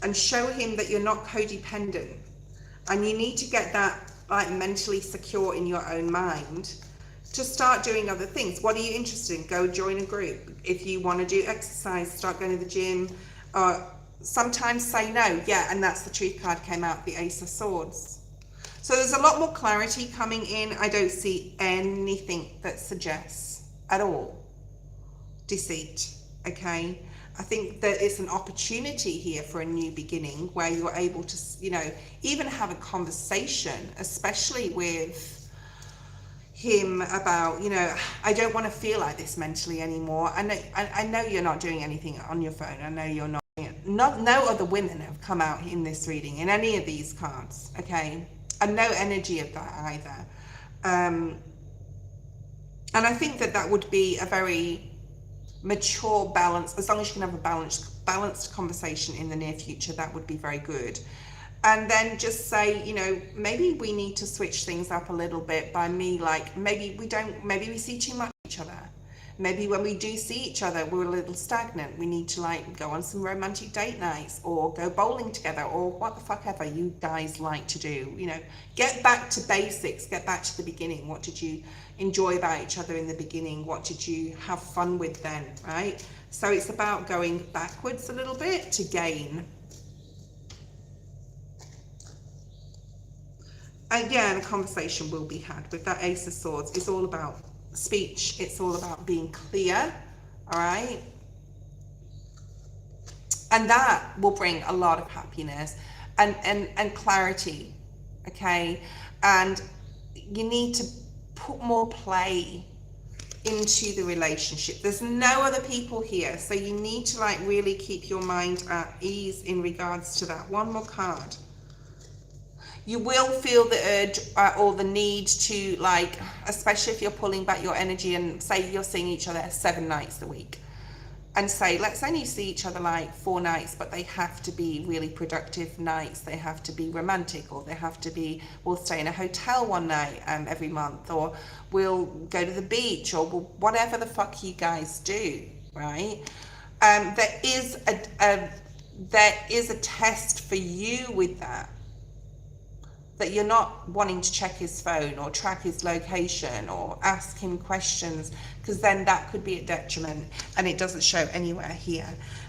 S1: and show him that you're not codependent. And you need to get that like mentally secure in your own mind to start doing other things. What are you interested in? Go join a group. If you want to do exercise, start going to the gym. Sometimes say no. Yeah, and that's the Truth card came out, the Ace of Swords. So there's a lot more clarity coming in. I don't see anything that suggests at all deceit. Okay. I think that it's an opportunity here for a new beginning where you're able to, you know, even have a conversation, especially with him about, you know, I don't want to feel like this mentally anymore. I know you're not doing anything on your phone. I know you're not. No other women have come out in this reading, in any of these cards, okay? And no energy of that either. And I think that would be a very mature balance. As long as you can have a balanced conversation in the near future, that would be very good. And then just say, you know, maybe we need to switch things up a little bit by me, like maybe we see too much of each other. Maybe when we do see each other, we're a little stagnant. We need to like go on some romantic date nights or go bowling together or what the fuck ever you guys like to do. You know, get back to basics, get back to the beginning. What did you enjoy about each other in the beginning? What did you have fun with then, right? So it's about going backwards a little bit to gain. Again, a conversation will be had with that Ace of Swords. It's all about speech. It's all about being clear, all right? And that will bring a lot of happiness and clarity, okay? And you need to put more play into the relationship. There's no other people here, so you need to like really keep your mind at ease in regards to that. One more card. You will feel the urge or the need to, like, especially if you're pulling back your energy and say you're seeing each other 7 nights a week, and say let's only see each other like 4 nights, but they have to be really productive nights, they have to be romantic, or they have to be, we'll stay in a hotel one night every month, or we'll go to the beach, or whatever the fuck you guys do, right? There is a test for you with that you're not wanting to check his phone or track his location or ask him questions, because then that could be a detriment, and it doesn't show anywhere here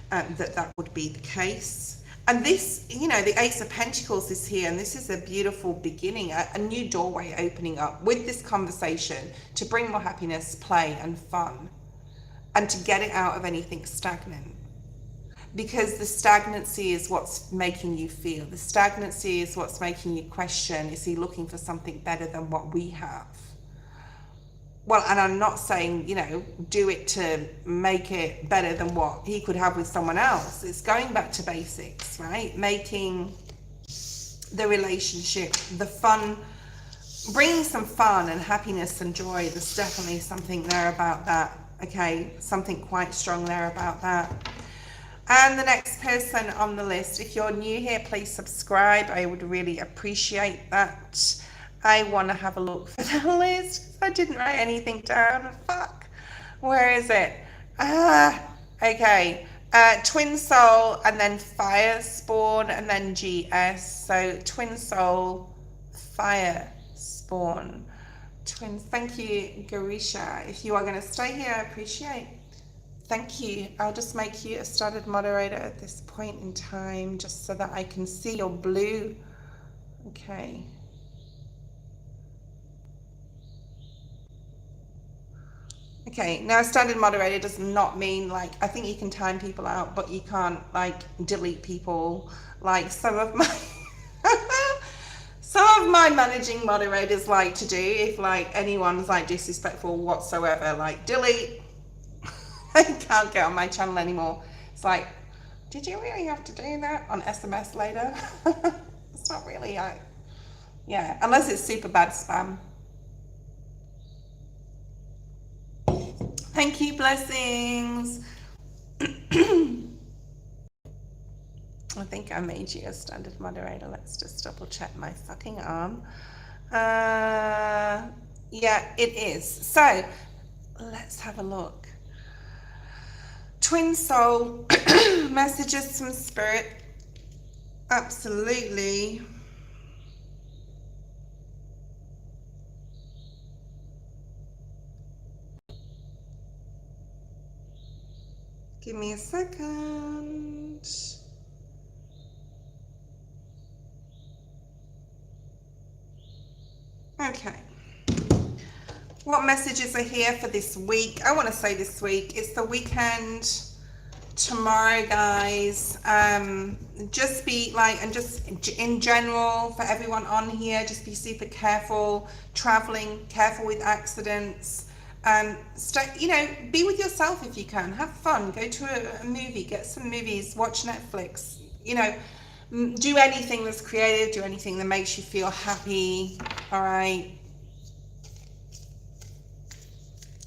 S1: that would be the case. And this, you know, the Ace of Pentacles is here, and this is a beautiful beginning, a new doorway opening up with this conversation to bring more happiness, play and fun, and to get it out of anything stagnant. Because the stagnancy is what's making you feel. The stagnancy is what's making you question, is he looking for something better than what we have? Well, and I'm not saying, you know, do it to make it better than what he could have with someone else. It's going back to basics, right? Making the relationship, the fun, bringing some fun and happiness and joy. There's definitely something there about that, okay? Something quite strong there about that. And the next person on the list, if you're new here, please subscribe. I would really appreciate that. I want to have a look for the list. I didn't write anything down. Fuck. Where is it? Okay. Twin Soul, and then Fire Spawn, and then GS. So Twin Soul, Fire Spawn. Twins. Thank you, Garisha. If you are going to stay here, I appreciate. Thank you. I'll just make you a started moderator at this point in time, just so that I can see your blue. Okay. Okay, now started moderator does not mean, like, I think you can time people out, but you can't, like, delete people. Like some of my managing moderators like to do, if like anyone's like disrespectful whatsoever, like delete. I can't get on my channel anymore. It's like, did you really have to do that on SMS later? It's not really, yeah, unless it's super bad spam. Thank you, blessings. I think I made you a standard moderator. Let's just double check my fucking arm. Yeah, it is. So let's have a look. Twin Soul, messages from Spirit. Absolutely. Give me a second. Okay. What messages are here for this week? I want to say this week. It's the weekend tomorrow, guys. Just be like, and just in general for everyone on here, just be super careful traveling, careful with accidents. Stay, you know, be with yourself if you can. Have fun. Go to a movie, get some movies, watch Netflix. You know, do anything that's creative, do anything that makes you feel happy. All right.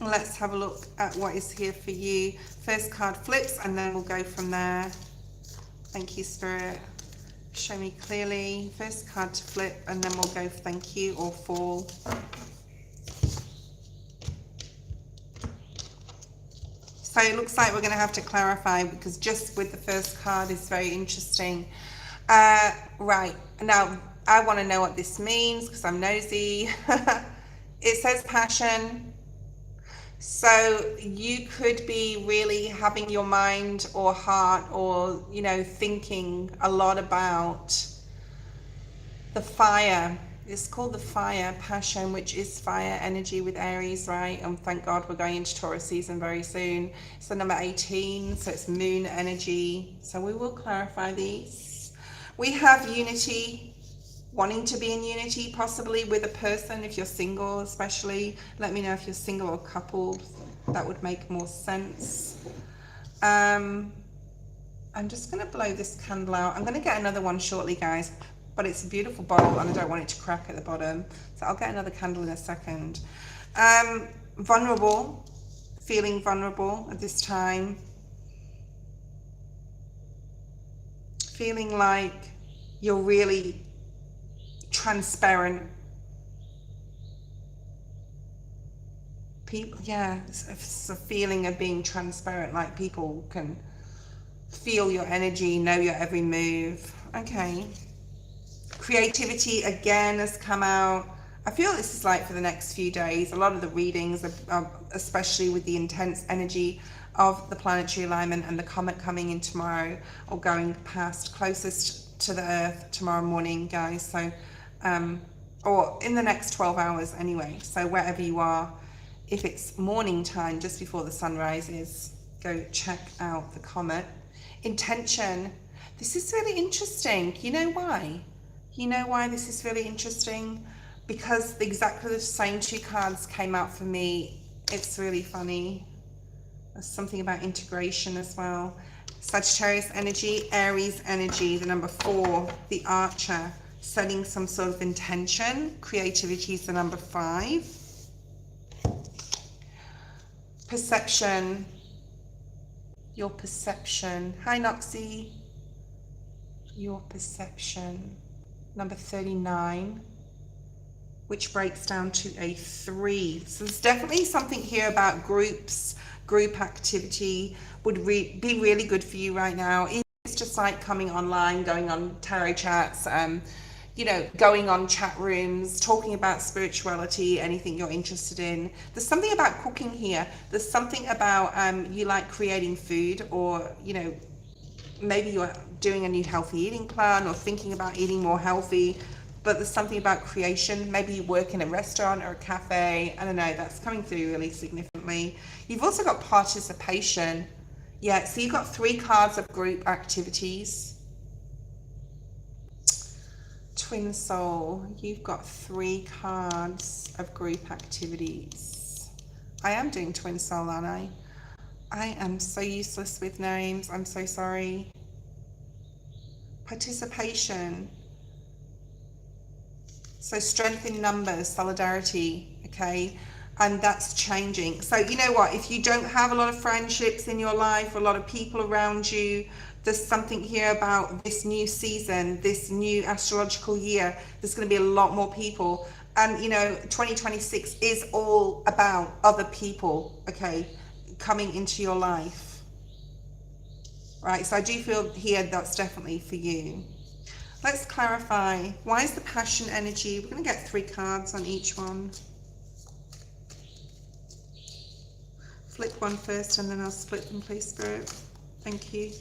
S1: Let's have a look at what is here for you. First card flips, and then we'll go from there. Thank you, Spirit. Show me clearly. First card to flip, and then we'll go thank you or fall. So it looks like we're going to have to clarify, because just with the first card is very interesting. Right, now I want to know what this means because I'm nosy. It says passion. So you could be really having your mind or heart or, you know, thinking a lot about the fire. It's called the fire passion, which is fire energy with Aries, right? And thank God we're going into Taurus season very soon. It's the number 18, so it's moon energy. So we will clarify these. We have unity, wanting to be in unity possibly with a person. If you're single, especially, let me know if you're single or coupled. That would make more sense. I'm just going to blow this candle out. I'm going to get another one shortly, guys, but it's a beautiful bowl and I don't want it to crack at the bottom, so I'll get another candle in a second. Vulnerable, feeling vulnerable at this time, feeling like you're really transparent. People, yeah, it's a feeling of being transparent, like people can feel your energy, know your every move. Okay. Creativity again has come out. I feel this is like for the next few days. A lot of the readings, especially with the intense energy of the planetary alignment and the comet coming in tomorrow, or going past closest to the Earth tomorrow morning, guys. So, or in the next 12 hours anyway. So wherever you are, if it's morning time, just before the sun rises, go check out the comet. Intention. This is really interesting. You know why? You know why this is really interesting? Because exactly the same two cards came out for me. It's really funny. There's something about integration as well. Sagittarius energy, Aries energy, the number 4, the Archer, setting some sort of intention. Creativity is the number 5. Perception. Your perception. Hi, Noxie. Your perception. Number 39, which breaks down to a 3. So there's definitely something here about groups, group activity would be really good for you right now. It's just like coming online, going on tarot chats, you know, going on chat rooms, talking about spirituality, anything you're interested in. There's something about cooking here. There's something about you like creating food, or, you know, maybe you're doing a new healthy eating plan or thinking about eating more healthy, but there's something about creation. Maybe you work in a restaurant or a cafe. I don't know, that's coming through really significantly. You've also got participation. Yeah, so you've got 3 cards of group activities. Twin soul, you've got 3 cards of group activities. I am doing twin soul, aren't I? I am so useless with names. I'm so sorry. Participation. So strength in numbers, solidarity, okay? And that's changing. So you know what? If you don't have a lot of friendships in your life, a lot of people around you, there's something here about this new season, this new astrological year. There's going to be a lot more people. And, you know, 2026 is all about other people, okay, coming into your life. Right, so I do feel here that's definitely for you. Let's clarify. Why is the passion energy? We're going to get 3 cards on each one. Flip one first and then I'll split them, please, Spirit. Thank you.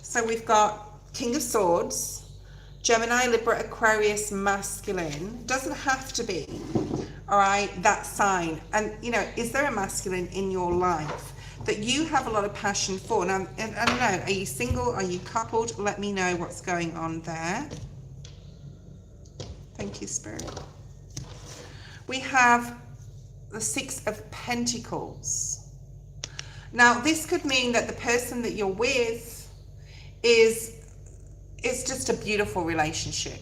S1: So we've got King of Swords, Gemini, Libra, Aquarius, masculine. Doesn't have to be, all right, that sign. And, you know, is there a masculine in your life that you have a lot of passion for? Now, and I don't know, are you single? Are you coupled? Let me know what's going on there. Thank you, Spirit. We have the 6 of Pentacles. Now, this could mean that the person that you're with is just a beautiful relationship,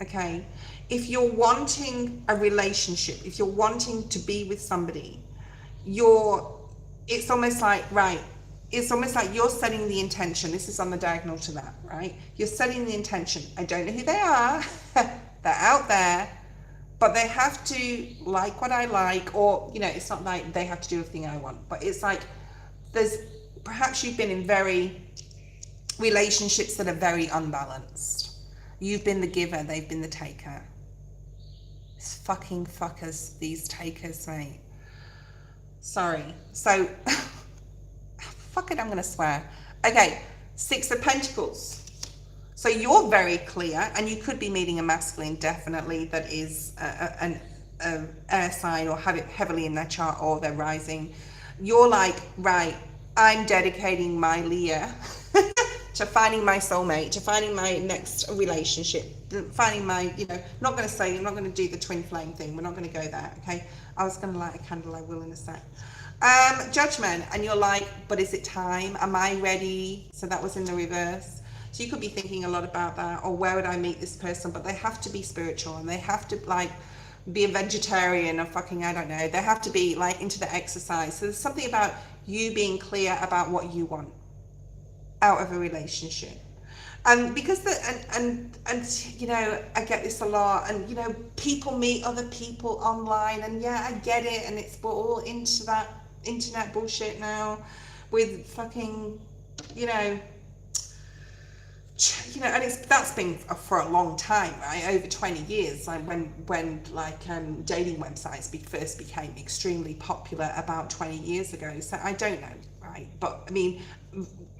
S1: okay? If you're wanting a relationship, if you're wanting to be with somebody, it's almost like, right, it's almost like you're setting the intention. This is on the diagonal to that, right? You're setting the intention. I don't know who they are. They're out there, but they have to like what I like, or, you know, it's not like they have to do everything I want, but it's like perhaps you've been in relationships that are very unbalanced. You've been the giver, they've been the taker. These fucking fuckers, these takers, mate. Sorry. So, fuck it, I'm going to swear. Okay, 6 of Pentacles. So you're very clear, and you could be meeting a masculine, definitely, that is an air sign, or have it heavily in their chart, or they're rising. You're like, right, I'm dedicating my Leah to to finding my soulmate, to finding my next relationship, finding my, not going to say, I'm not going to do the twin flame thing. We're not going to go there, okay? I was going to light a candle, I will in a sec. Judgment, and you're like, but is it time? Am I ready? So that was in the reverse. So you could be thinking a lot about that, or where would I meet this person? But they have to be spiritual, and they have to like be a vegetarian, or fucking, I don't know. They have to be like into the exercise. So there's something about you being clear about what you want out of a relationship. And because and I get this a lot, and people meet other people online, and yeah, I get it, and we're all into that internet bullshit now with fucking and that's been for a long time, right? Over 20 years, like when dating websites first became extremely popular about 20 years ago. So I don't know, right? But I mean,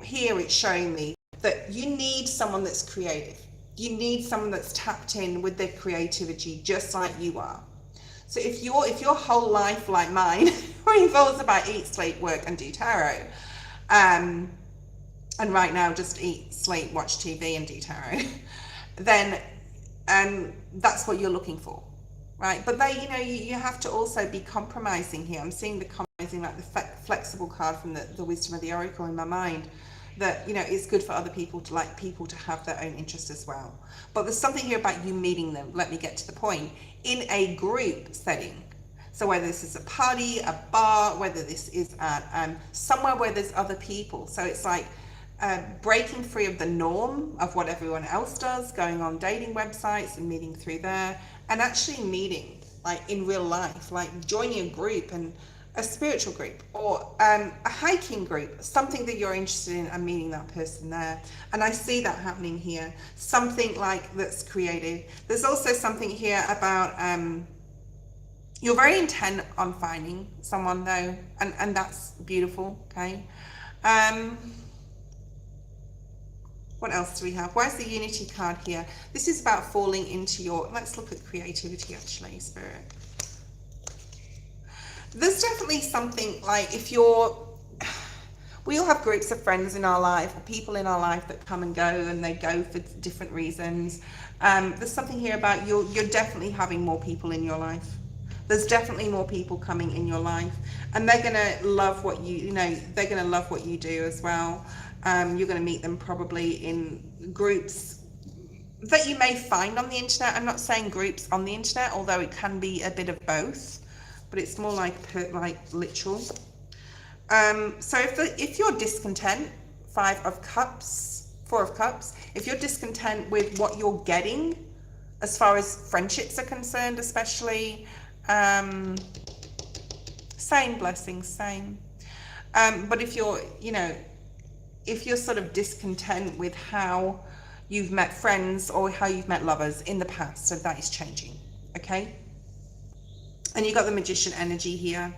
S1: here it's showing me that you need someone that's creative. You need someone that's tapped in with their creativity, just like you are. So if your whole life, like mine, revolves about eat, sleep, work, and do tarot, and right now just eat, sleep, watch TV, and do tarot, then that's what you're looking for, right? But you have to also be compromising here. I'm seeing the compromising, like the flexible card from the Wisdom of the Oracle in my mind, that it's good for other people to have their own interest as well. But there's something here about you meeting them, let me get to the point, in a group setting. So whether this is a party, a bar, whether this is at somewhere where there's other people. So it's like breaking free of the norm of what everyone else does, going on dating websites and meeting through there, and actually meeting like in real life, like joining a group, and a spiritual group, or a hiking group, something that you're interested in, and meeting that person there. And I see that happening here, something like that's creative. There's also something here about you're very intent on finding someone though, and that's beautiful, okay? What else do we have? Where's the Unity card here? This is about falling into your, let's look at creativity actually, Spirit. There's definitely something like, we all have groups of friends in our life, or people in our life that come and go, and they go for different reasons. There's something here about you're definitely having more people in your life. There's definitely more people coming in your life, and they're gonna love what they're gonna love what you do as well. You're gonna meet them probably in groups that you may find on the internet. I'm not saying groups on the internet, although it can be a bit of both, but it's more like literal. So if you're discontent, 4 of Cups, if you're discontent with what you're getting as far as friendships are concerned, especially, same blessings, same. But if you're sort of discontent with how you've met friends or how you've met lovers in the past, so that is changing, okay? And you got the Magician energy here,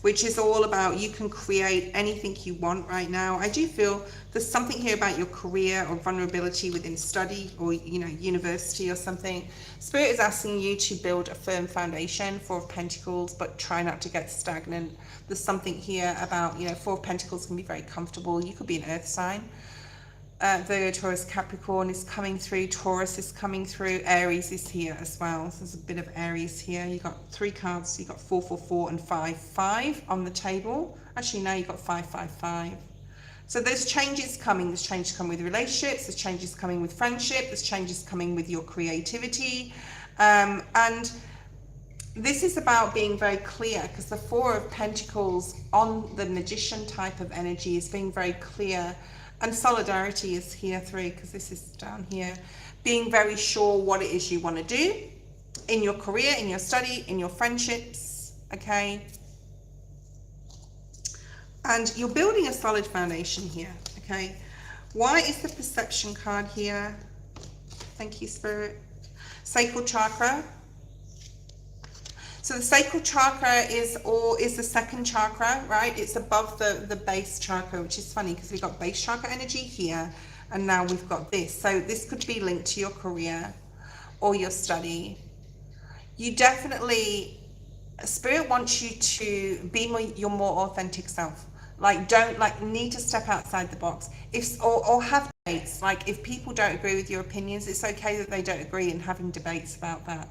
S1: which is all about you can create anything you want right now. I do feel there's something here about your career or vulnerability within study or university or something. Spirit is asking you to build a firm foundation, 4 of Pentacles, but try not to get stagnant. There's something here about 4 of Pentacles can be very comfortable. You could be an earth sign. Virgo, Taurus, Capricorn is coming through, Taurus is coming through, Aries is here as well. So there's a bit of Aries here. You got 3 cards, you got 4, 4, 4 and 5, 5 on the table. Actually, now you've got 5, 5, 5. So there's changes coming. There's changes coming with relationships, there's changes coming with friendship, there's changes coming with your creativity. And this is about being very clear, because the 4 of Pentacles on the Magician type of energy is being very clear. And solidarity is here through, because this is down here. Being very sure what it is you want to do in your career, in your study, in your friendships, okay? And you're building a solid foundation here, okay? Why is the Perception card here? Thank you, Spirit. Sacral chakra. So the sacral chakra is the second chakra, right? It's above the base chakra, which is funny because we've got base chakra energy here, and now we've got this. So this could be linked to your career or your study. You definitely, Spirit wants you to be your more authentic self. Like, don't like need to step outside the box. If or have debates. Like, if people don't agree with your opinions, it's okay that they don't agree, and having debates about that.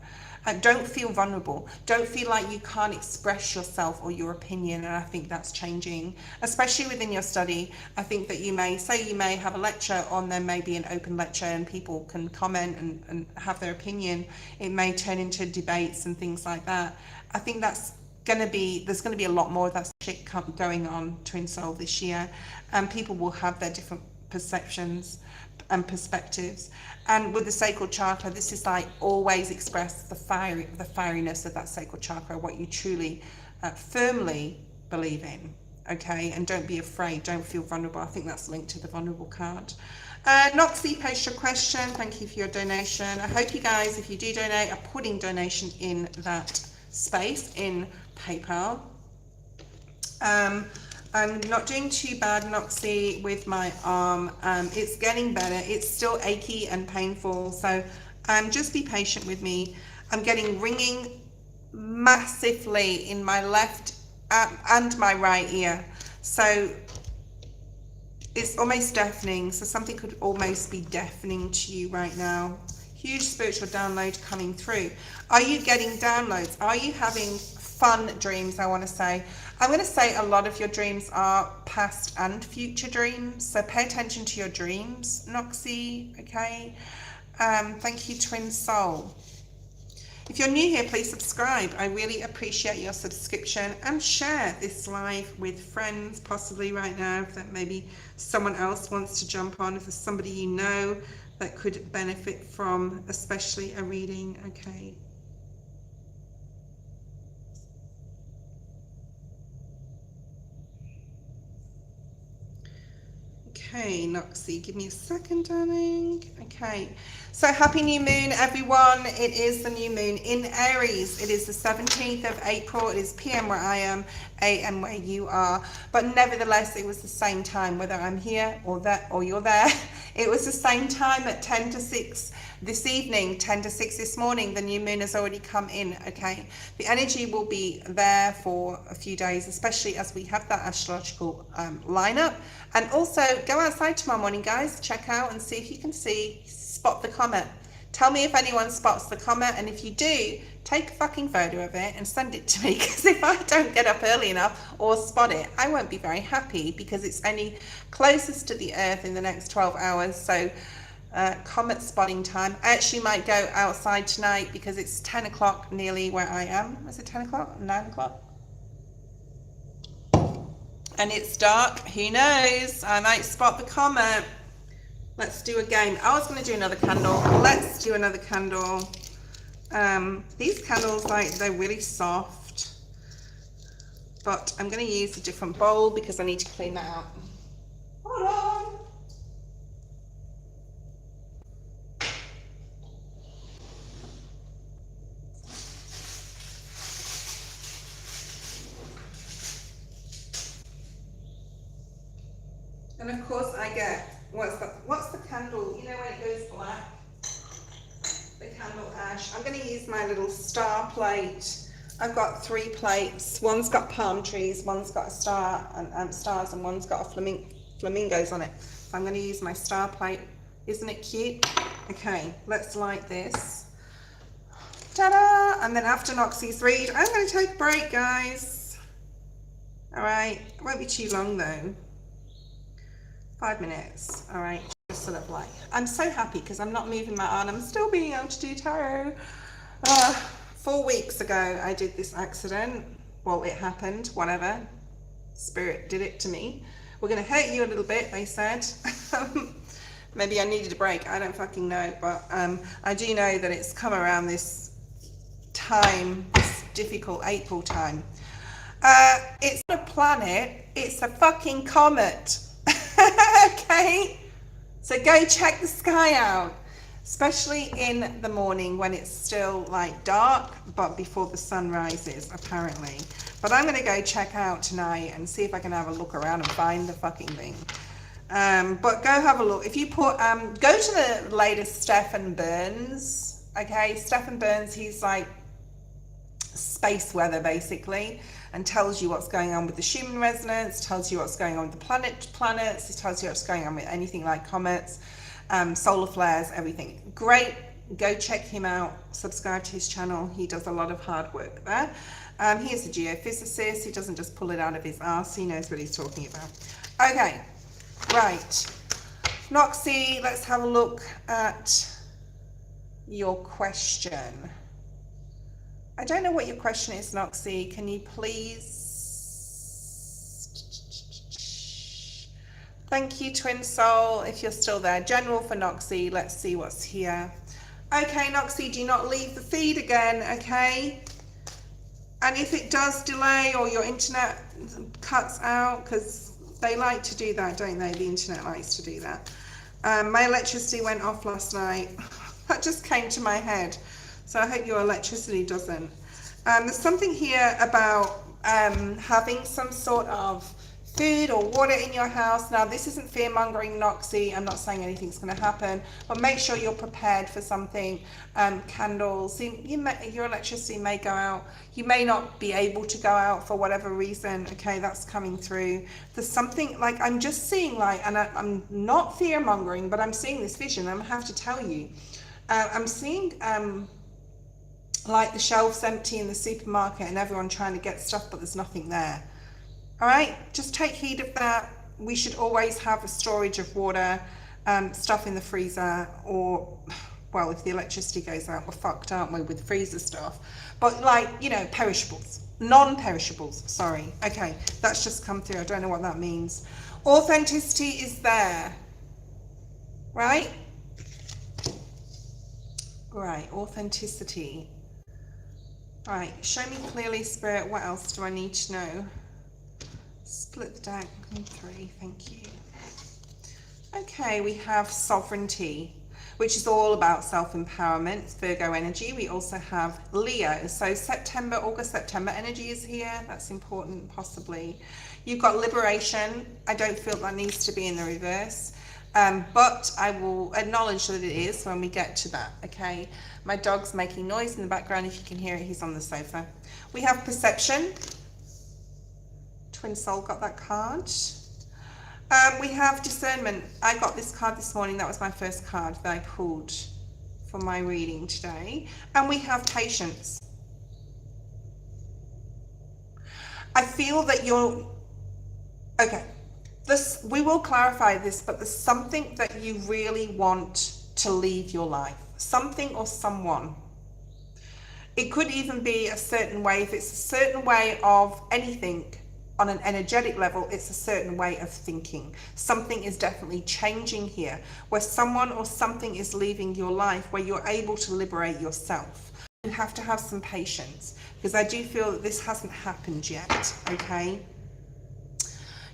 S1: Don't feel vulnerable. Don't feel like you can't express yourself or your opinion. And I think that's changing, especially within your study. I think that you may have a lecture on, there may be an open lecture and people can comment and have their opinion. It may turn into debates and things like that. I think there's going to be a lot more of that shit going on, Twin Soul, this year, and people will have their different perceptions and perspectives. And with the sacral chakra, this is like always express the fieriness of that sacral chakra, what you truly firmly believe in. Okay, and don't be afraid, don't feel vulnerable. I think that's linked to the vulnerable card. Noxie, post your question. Thank you for your donation. I hope you guys, if you do donate, are putting donation in that space in PayPal. I'm not doing too bad, Noxie, with my arm. It's getting better. It's still achy and painful, so just be patient with me. I'm getting ringing massively in my left and my right ear, so it's almost deafening. So something could almost be deafening to you right now. Huge spiritual download coming through. Are you getting downloads? Are you having fun dreams? I want to say, I'm going to say a lot of your dreams are past and future dreams, so pay attention to your dreams, Noxie. Okay. Thank you, Twin Soul. If you're new here, please subscribe. I really appreciate your subscription, and share this live with friends, possibly right now, if that maybe someone else wants to jump on, if there's somebody you know that could benefit from especially a reading. Okay. Okay, Noxie, give me a second, darling. Okay, so happy new moon, everyone. It is the new moon in Aries. It is the 17th of April. It is PM where I am, AM where you are. But nevertheless, it was the same time, whether I'm here or that or you're there. It was the same time at 10 to 6 this evening, 10 to 6 this morning. The new moon has already come in. Okay, the energy will be there for a few days, especially as we have that astrological lineup. And also go outside tomorrow morning, guys. Check out and see if you can spot the comet. Tell me if anyone spots the comet, and if you do, take a fucking photo of it and send it to me, because if I don't get up early enough or spot it, I won't be very happy, because it's only closest to the Earth in the next 12 hours. So comet spotting time. I actually might go outside tonight because it's 10 o'clock nearly where I am. Is it 10 o'clock? 9 o'clock? And it's dark. Who knows? I might spot the comet. Let's do a game. I was going to do another candle. Let's do another candle. These candles, like, they're really soft, but I'm going to use a different bowl because I need to clean that out. Hold on. And of course I get, what's the candle, you know when it goes black? The candle ash. I'm going to use my little star plate. I've got 3 plates. One's got palm trees, one's got a star and stars, and one's got a flamingos on it. So I'm going to use my star plate. Isn't it cute? Okay, let's light this. Ta-da! And then after Noxie's read, I'm going to take a break, guys. All right, it won't be too long though. 5 minutes. All right, just sort of like, I'm so happy because I'm not moving my arm. I'm still being able to do tarot. 4 weeks ago, I did this accident. Well, it happened, whatever. Spirit did it to me. We're going to hurt you a little bit, they said. Maybe I needed a break. I don't fucking know. But I do know that it's come around this time, this difficult April time. It's not a planet. It's a fucking comet. Okay, so go check the sky out, especially in the morning when it's still like dark, but before the sun rises apparently. But I'm going to go check out tonight and see if I can have a look around and find the fucking thing. But go have a look. If you put go to the latest Stephen Burns. Okay, Stephen Burns, he's like space weather basically, and tells you what's going on with the Schumann resonance, tells you what's going on with the planets, it tells you what's going on with anything like comets, solar flares, everything. Great, go check him out, subscribe to his channel, he does a lot of hard work there. He is a geophysicist, he doesn't just pull it out of his arse, he knows what he's talking about. Okay, right, Noxie, let's have a look at your question. I don't know what your question is, Noxie. Can you please? Thank you, Twin Soul, if you're still there. General for Noxie. Let's see what's here. Okay, Noxie, do not leave the feed again, okay? And if it does delay or your internet cuts out, because they like to do that, don't they? The internet likes to do that. My electricity went off last night. That just came to my head. So I hope your electricity doesn't. There's something here about having some sort of food or water in your house. Now, this isn't fear-mongering, Noxie. I'm not saying anything's going to happen, but make sure you're prepared for something. Candles. Your electricity may go out. You may not be able to go out for whatever reason. Okay, that's coming through. There's something like, I'm just seeing like, and I'm not fear-mongering, but I'm seeing this vision. I have to tell you. I'm seeing like the shelves empty in the supermarket and everyone trying to get stuff, but there's nothing there. All right, just take heed of that. We should always have a storage of water, stuff in the freezer, or, well, if the electricity goes out, we're fucked, aren't we, with freezer stuff. But like, you know, perishables, non-perishables, sorry. Okay, that's just come through. I don't know what that means. Authenticity is there, right? Right, authenticity. Right, show me clearly, Spirit. What else do I need to know? Split the deck in 3, thank you. Okay, we have sovereignty, which is all about self-empowerment. It's Virgo energy. We also have Leo. So September, August, September energy is here. That's important, possibly. You've got liberation. I don't feel that needs to be in the reverse. But I will acknowledge that it is when we get to that, okay? My dog's making noise in the background. If you can hear it, he's on the sofa. We have perception. Twin Soul got that card. We have discernment. I got this card this morning. That was my first card that I pulled for my reading today. And we have patience. I feel that you're... Okay. We will clarify this, but there's something that you really want to leave your life. Something or someone. It could even be a certain way. If it's a certain way of anything on an energetic level, it's a certain way of thinking. Something is definitely changing here, where someone or something is leaving your life, where you're able to liberate yourself. You have to have some patience, because I do feel that this hasn't happened yet, okay?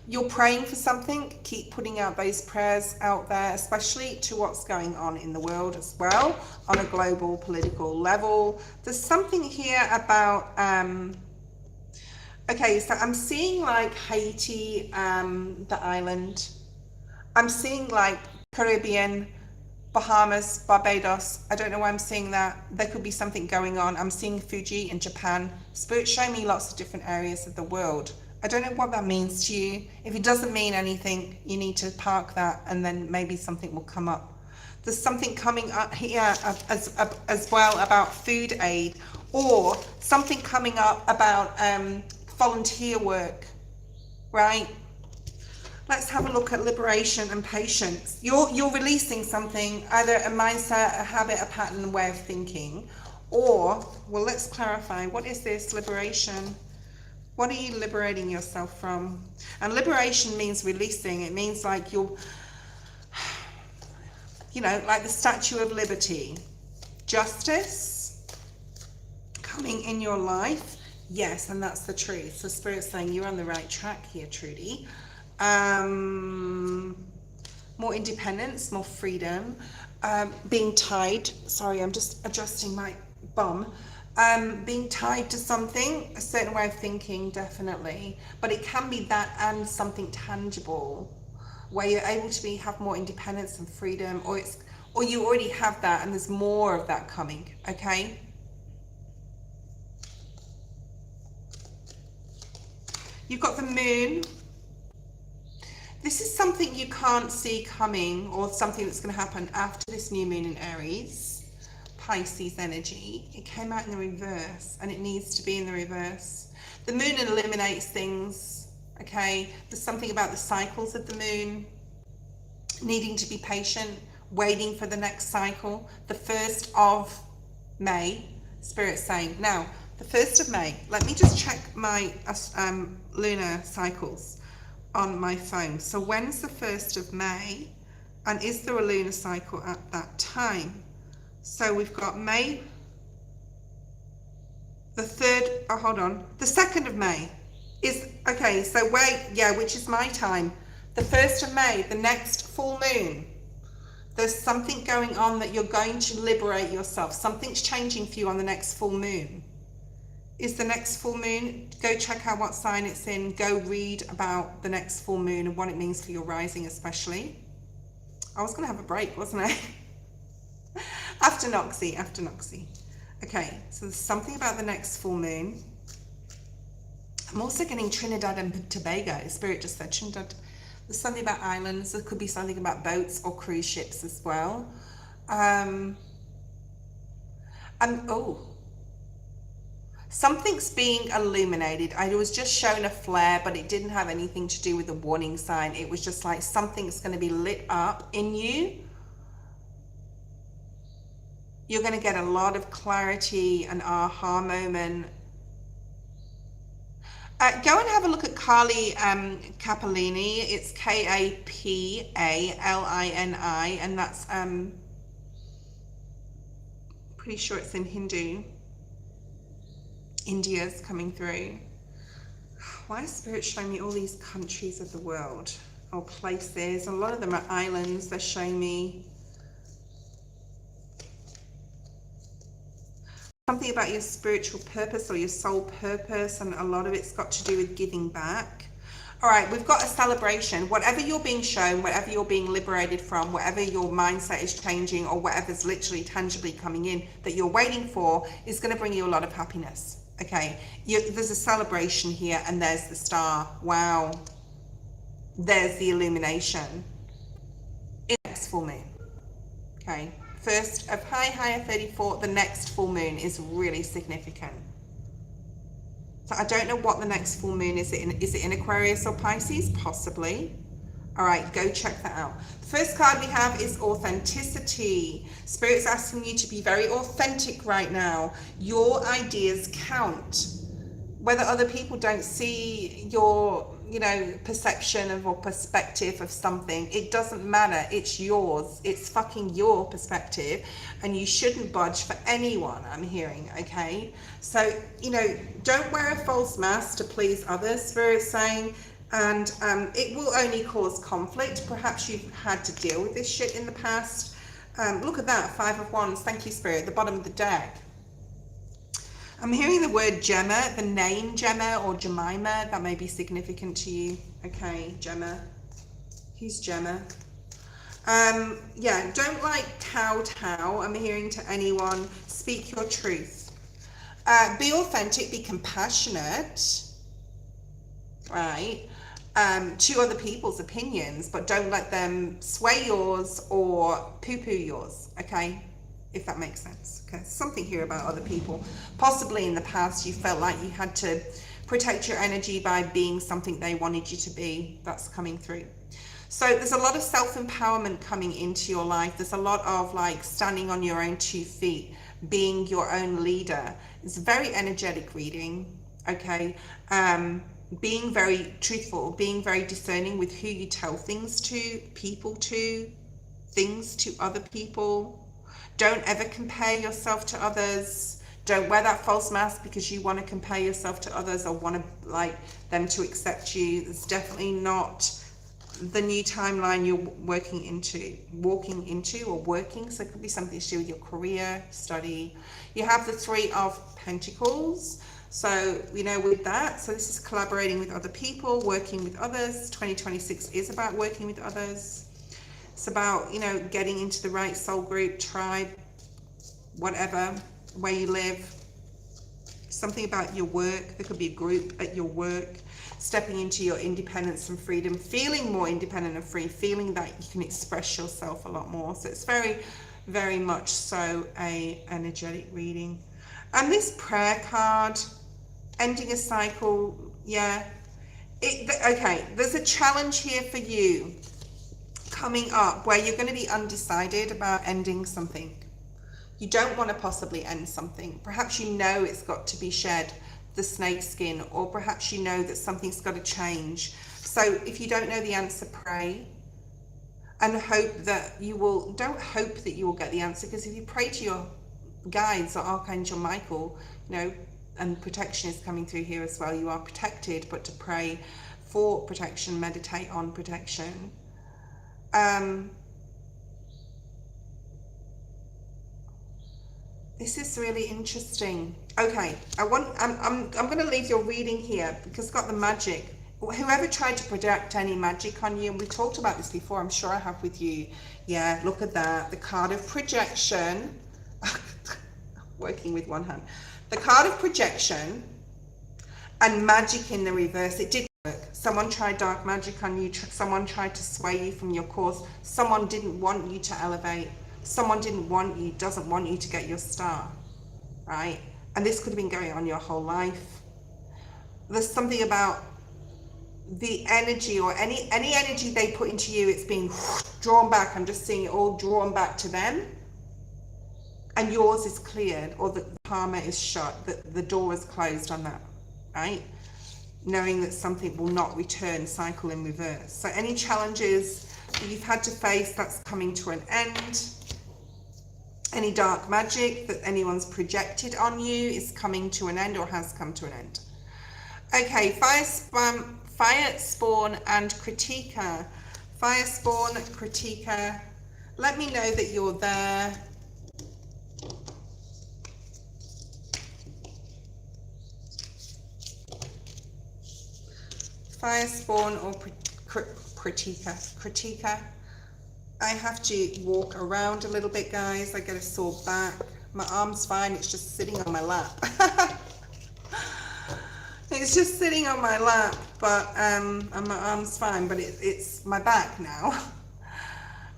S1: You're praying for something, keep putting out those prayers out there, especially to what's going on in the world as well, on a global political level. There's something here about, okay, so I'm seeing like Haiti, the island. I'm seeing like Caribbean, Bahamas, Barbados. I don't know why I'm seeing that. There could be something going on. I'm seeing Fuji in Japan. Spirit, show me lots of different areas of the world. I don't know what that means to you. If it doesn't mean anything, you need to park that, and then maybe something will come up. There's something coming up here as well about food aid, or something coming up about volunteer work, right? Let's have a look at liberation and patience. You're releasing something, either a mindset, a habit, a pattern, a way of thinking, or, well, let's clarify. What is this liberation? What are you liberating yourself from? And liberation means releasing. It means like you're, you know, like the Statue of Liberty. Justice coming in your life. Yes, and that's the truth. So Spirit's saying you're on the right track here, Trudy. More independence, more freedom. Being tied. Sorry, I'm just adjusting my bum. Being tied to something, a certain way of thinking, definitely, but it can be that and something tangible, where you're able to have more independence and freedom, or you already have that and there's more of that coming, okay? You've got the moon. This is something you can't see coming, or something that's going to happen after this new moon in Aries, Pisces energy. It came out in the reverse, and it needs to be in the reverse. The moon eliminates things, okay? There's something about the cycles of the moon, needing to be patient, waiting for the next cycle. The 1st of May, Spirit's saying. Now, the 1st of May, let me just check my lunar cycles on my phone. So when's the 1st of May, and is there a lunar cycle at that time? So we've got May the 3rd, oh hold on, the 2nd of May is, okay, so wait, yeah, which is my time. The 1st of May, the next full moon. There's something going on that you're going to liberate yourself. Something's changing for you on the next full moon. Is the next full moon, go check out what sign it's in, go read about the next full moon and what it means for your rising especially. I was going to have a break, wasn't I? After Noxie. Okay, so there's something about the next full moon. I'm also getting Trinidad and Tobago. Spirit just said Trinidad. There's something about islands. There could be something about boats or cruise ships as well. Something's being illuminated. I was just shown a flare, but it didn't have anything to do with the warning sign. It was just like something's going to be lit up in you. You're going to get a lot of clarity, an aha moment. Go and have a look at Carly Capellini. It's Kapalini, and that's pretty sure it's in Hindu. India's coming through. Why is Spirit showing me all these countries of the world or places? A lot of them are islands. They're showing me something about your spiritual purpose or your soul purpose, and a lot of it's got to do with giving back. All right, we've got a celebration. Whatever you're being shown, whatever you're being liberated from, whatever your mindset is changing, or whatever's literally tangibly coming in that you're waiting for, is going to bring you a lot of happiness. Okay, there's a celebration here, and there's the star. Wow. There's the illumination. In the next full moon. Okay. 1st of higher 34, the next full moon is really significant. So I don't know what the next full moon is. Is it in Aquarius or Pisces? Possibly. All right, go check that out. The first card we have is authenticity. Spirit's asking you to be very authentic right now. Your ideas count. Whether other people don't see your, perception of or perspective of something, it doesn't matter. It's yours. It's fucking your perspective, and you shouldn't budge for anyone, I'm hearing, okay? So, don't wear a false mask to please others, Spirit's saying. And it will only cause conflict. Perhaps you've had to deal with this shit in the past. Look at that, 5 of Wands. Thank you, Spirit. The bottom of the deck. I'm hearing the word Gemma, the name Gemma or Jemima. That may be significant to you. Okay, Gemma. Who's Gemma? Yeah, don't like kowtow. I'm hearing to anyone. Speak your truth. Be authentic. Be compassionate. Right. To other people's opinions, but don't let them sway yours or poo-poo yours, okay? If that makes sense. Okay, something here about other people. Possibly in the past you felt like you had to protect your energy by being something they wanted you to be. That's coming through. So there's a lot of self-empowerment coming into your life. There's a lot of like standing on your own 2 feet, being your own leader. It's a very energetic reading, okay? Being very truthful, being very discerning with who you tell things to, people to, things to other people. Don't ever compare yourself to others. Don't wear that false mask because you want to compare yourself to others or want to like them to accept you. It's definitely not the new timeline you're walking into, or working. So it could be something to do with your career, study. You have the 3 of Pentacles. So, with that, so this is collaborating with other people, working with others. 2026 is about working with others. It's about, getting into the right soul group, tribe, whatever, where you live. Something about your work. There could be a group at your work. stepping into your independence and freedom, feeling more independent and free, feeling that you can express yourself a lot more. So it's very, very much so a energetic reading. And this prayer card, ending a cycle, yeah. Okay, there's a challenge here for you coming up where you're going to be undecided about ending something. You don't want to possibly end something. Perhaps you know it's got to be shed, the snake skin, or perhaps you know that something's got to change. So if you don't know the answer, pray and hope that you will. Don't hope that you will get the answer, because if you pray to your guides or Archangel Michael, you know, and protection is coming through here as well, you are protected, but to pray for protection, meditate on protection. This is really interesting. Okay, I'm going to leave your reading here because it's got the magic. Whoever tried to project any magic on you, and we talked about this before, I'm sure I have with you. Yeah, look at that. The card of projection. Working with one hand. The card of projection and magic in the reverse. It did work. Someone tried dark magic on you. Someone tried to sway you from your course. Someone didn't want you to elevate. Someone doesn't want you to get your star, right? And this could have been going on your whole life. There's something about the energy, or any energy they put into you, it's being drawn back. I'm just seeing it all drawn back to them. And yours is cleared, or the karma is shut, that the door is closed on that, right? Knowing that something will not return, cycle in reverse. So any challenges that you've had to face, that's coming to an end. Any dark magic that anyone's projected on you is coming to an end, or has come to an end. Okay, fire spawn and critica. Fire spawn, critica. Let me know that you're there. Fire spawn or critica. I have to walk around a little bit, guys. I get a sore back. My arm's fine, it's just sitting on my lap. It's just sitting on my lap, but and my arm's fine, but it's my back now.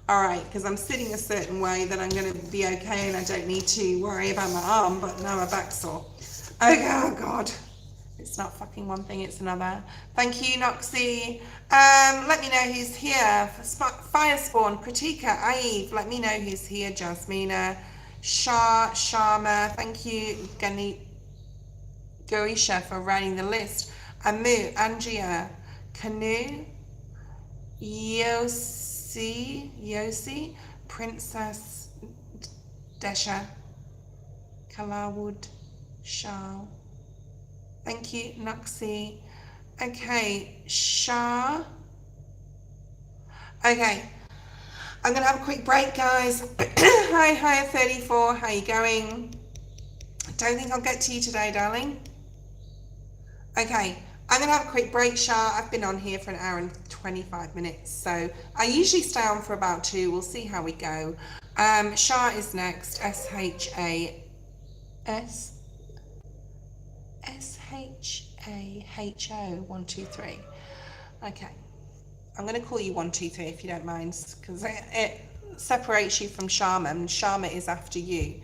S1: All right, because I'm sitting a certain way that I'm going to be okay and I don't need to worry about my arm, but now my back's sore. Okay, oh God. It's not fucking one thing, it's another. Thank you, Noxie. Let me know who's here. Firespawn, Pratika, Aive, let me know who's here. Jasmina, Sharma, thank you, Goisha for running the list. Amu, Andrea, Canoe, Yosi, Princess Desha, Kalawud, Shah. Thank you, Nuxie. Okay, Shah. Okay, I'm gonna have a quick break, guys. Hi, 34. How you going? Don't think I'll get to you today, darling. Okay, I'm gonna have a quick break, Shah. I've been on here for an hour and 25 minutes, so I usually stay on for about 2. We'll see how we go. Shah is next. SHAHO 1 2 3. Okay, I'm going to call you 1 2 3 if you don't mind, because it separates you from Sharma, and Sharma is after you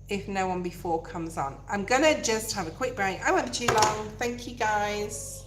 S1: if no one before comes on. I'm going to just have a quick break. I won't be too long. Thank you, guys.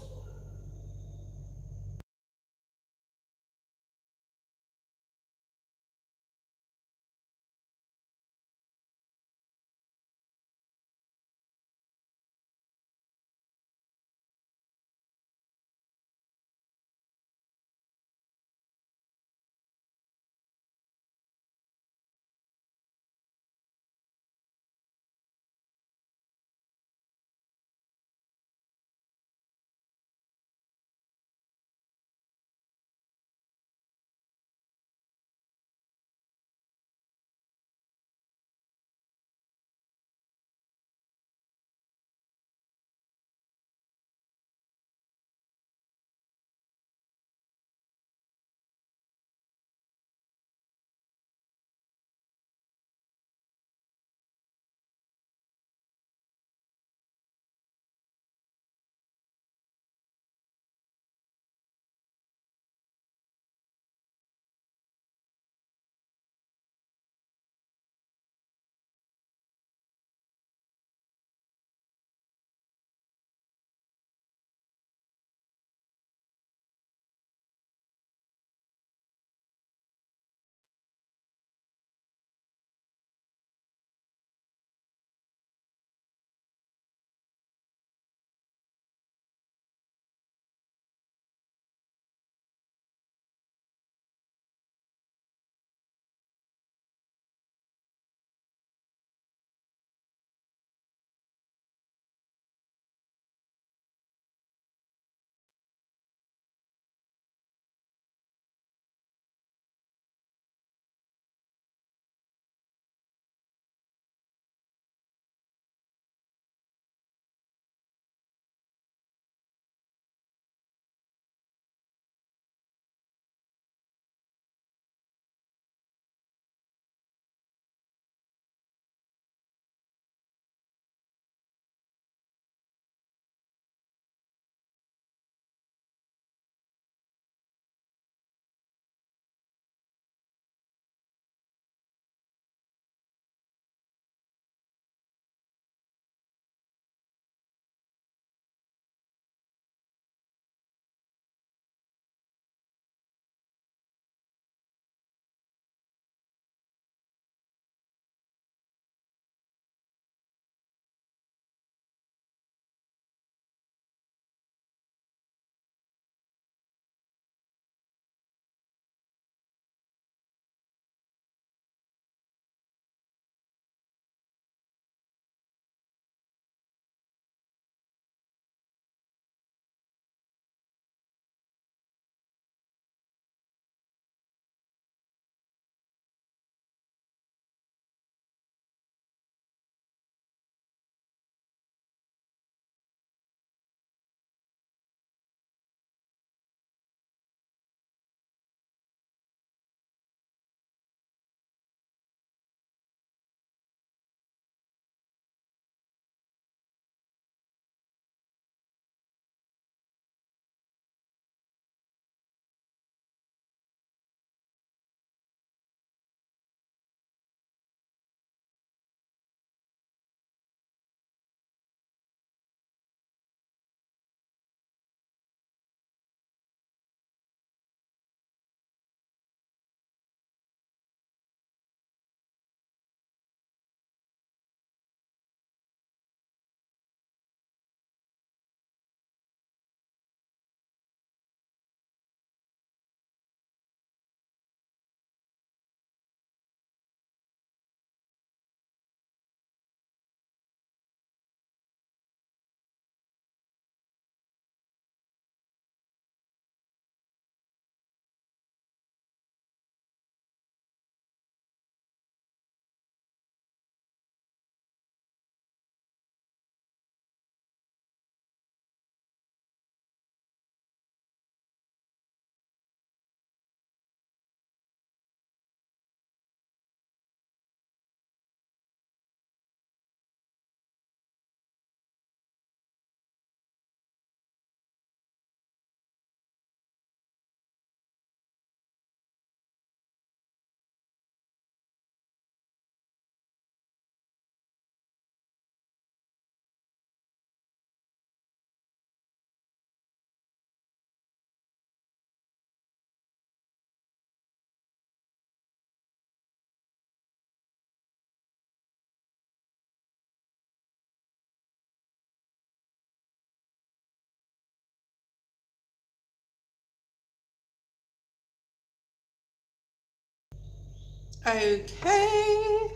S1: Okay.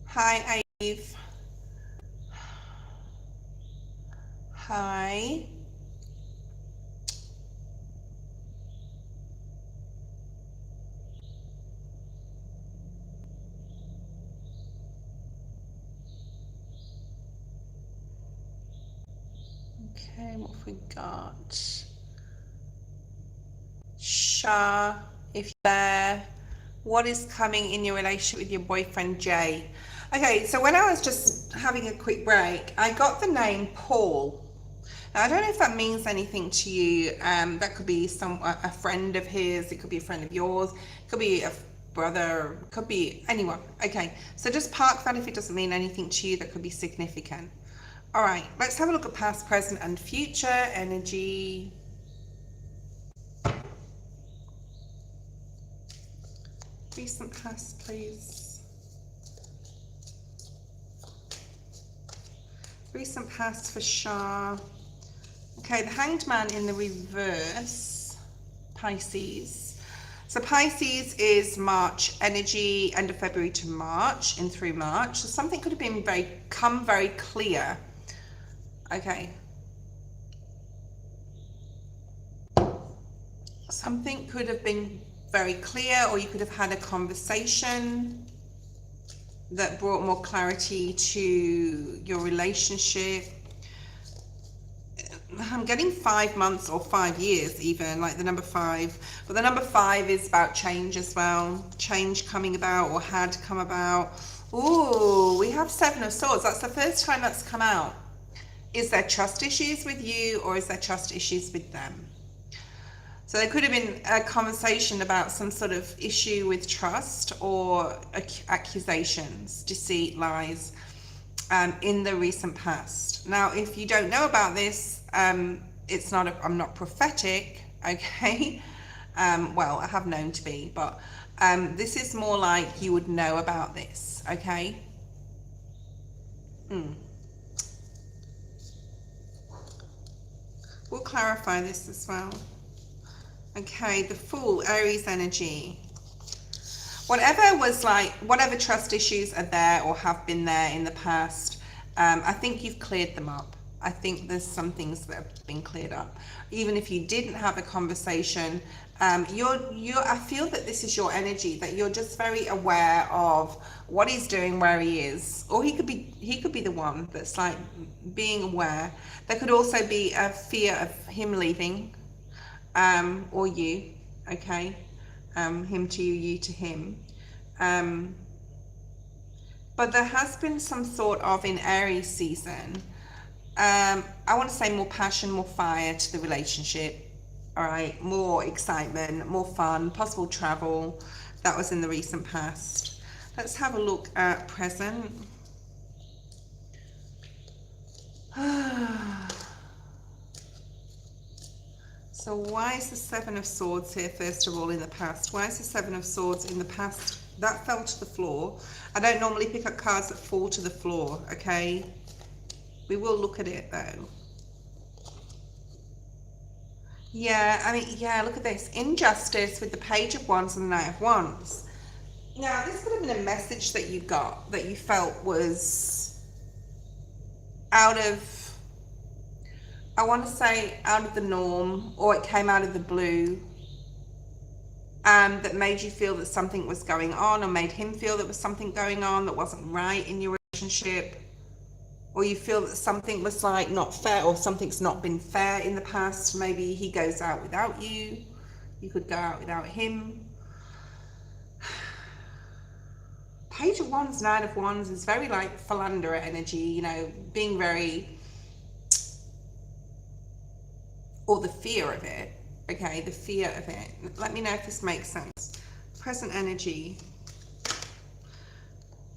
S1: Hi, Eve. Hi. Okay, what have we got? Shah, if you're there, what is coming in your relationship with your boyfriend Jay? Okay, so when I was just having a quick break, I got the name Paul. Now, I don't know if that means anything to you. That could be a friend of his, it could be a friend of yours, it could be a brother, it could be anyone. Okay, so just park that if it doesn't mean anything to you. That could be significant. All right, let's have a look at past, present, and future energy. Recent past, please. Recent past for Shah. Okay, the Hanged Man in the reverse, Pisces. So Pisces is March energy, end of February to March, in through March. So something could have been come very clear. Okay. Something could have been very clear, or you could have had a conversation that brought more clarity to your relationship. I'm getting 5 months or 5 years, even like the number 5, but the number 5 is about change as well. Change coming about, or had come about. Ooh, we have 7 of Swords. That's the first time that's come out. Is there trust issues with you, or is there trust issues with them? So there could have been a conversation about some sort of issue with trust, or accusations, deceit, lies, in the recent past. Now, if you don't know about this, it's not. I'm not prophetic, okay? Well, I have known to be, but this is more like you would know about this, okay? We'll clarify this as well. Okay, the Fool, Aries energy. Whatever was like, whatever trust issues are there or have been there in the past, I think you've cleared them up. I think there's some things that have been cleared up. Even if you didn't have a conversation, I feel that this is your energy, that you're just very aware of what he's doing, where he is, or he could be the one that's like being aware. There could also be a fear of him leaving, or you, okay, him to you, you to him, but there has been some sort of, in Aries season, I want to say more passion, more fire to the relationship. All right, more excitement, more fun, possible travel. That was in the recent past. Let's have a look at present. So why is the Seven of Swords here, first of all, in the past? Why is the Seven of Swords in the past? That fell to the floor. I don't normally pick up cards that fall to the floor, okay? We will look at it, though. Yeah, I mean, yeah, look at this. Injustice with the Page of Wands and the Knight of Wands. Now, this could have been a message that you got, that you felt was out of, I want to say out of the norm, or it came out of the blue, that made you feel that something was going on, or made him feel there was something going on that wasn't right in your relationship, or you feel that something was like not fair, or something's not been fair in the past. Maybe he goes out without you, you could go out without him. Page of Wands, Nine of Wands is very like philanderer energy, you know, being very, or the fear of it, okay, the fear of it. Let me know if this makes sense. Present energy.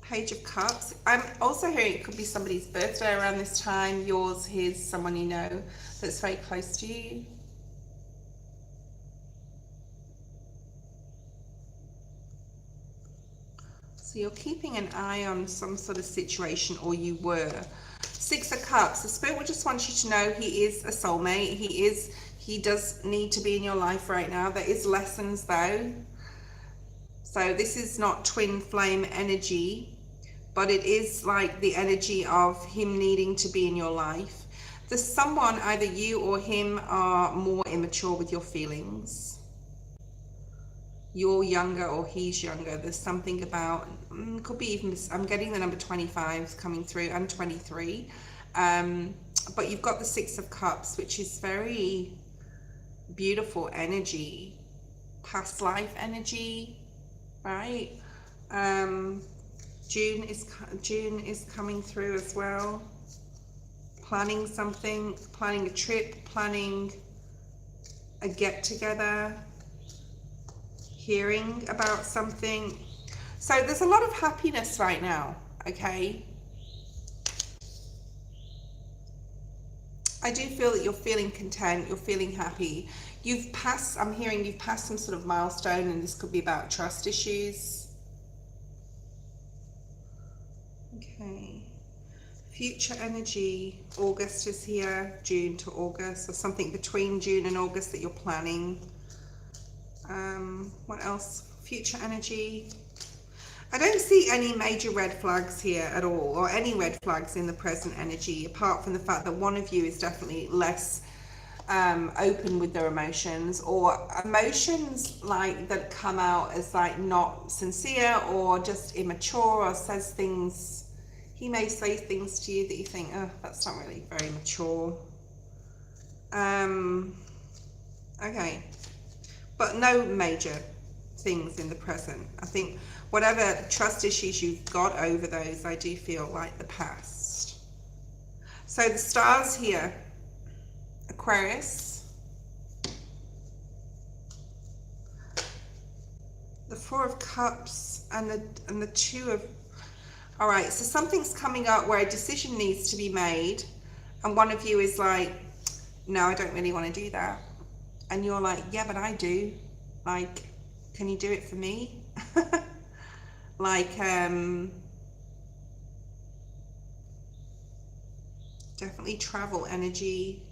S1: Page of Cups. I'm also hearing it could be somebody's birthday around this time, yours, his, someone you know that's very close to you. So you're keeping an eye on some sort of situation, or you were. Six of Cups. The Spirit will just want you to know he is a soulmate. He does need to be in your life right now. There is lessons though. So this is not twin flame energy, but it is like the energy of him needing to be in your life. There's someone, either you or him, are more immature with your feelings. You're younger or he's younger. There's something about, could be even, I'm getting the number 25 coming through, and 23. But you've got the Six of Cups, which is very beautiful energy, past life energy, right? June is coming through as well. Planning something, planning a trip, planning a get together, hearing about something. So there's a lot of happiness right now, okay? I do feel that you're feeling content, you're feeling happy. You've passed, I'm hearing you've passed some sort of milestone, and this could be about trust issues. Okay. Future energy, August is here, June to August, or something between June and August that you're planning. What else? Future energy. I don't see any major red flags here at all, or any red flags in the present energy, apart from the fact that one of you is definitely less open with their emotions, or emotions like that come out as like not sincere or just immature, or says things, he may say things to you that you think, oh, that's not really very mature. Okay, but no major things in the present. I think whatever trust issues you've got over those, I do feel like the past. So the stars here, Aquarius, the Four of Cups, and the Two of, all right, so something's coming up where a decision needs to be made, and one of you is like, no, I don't really want to do that, and you're like, yeah, but I do. Like, can you do it for me? Like, definitely travel energy.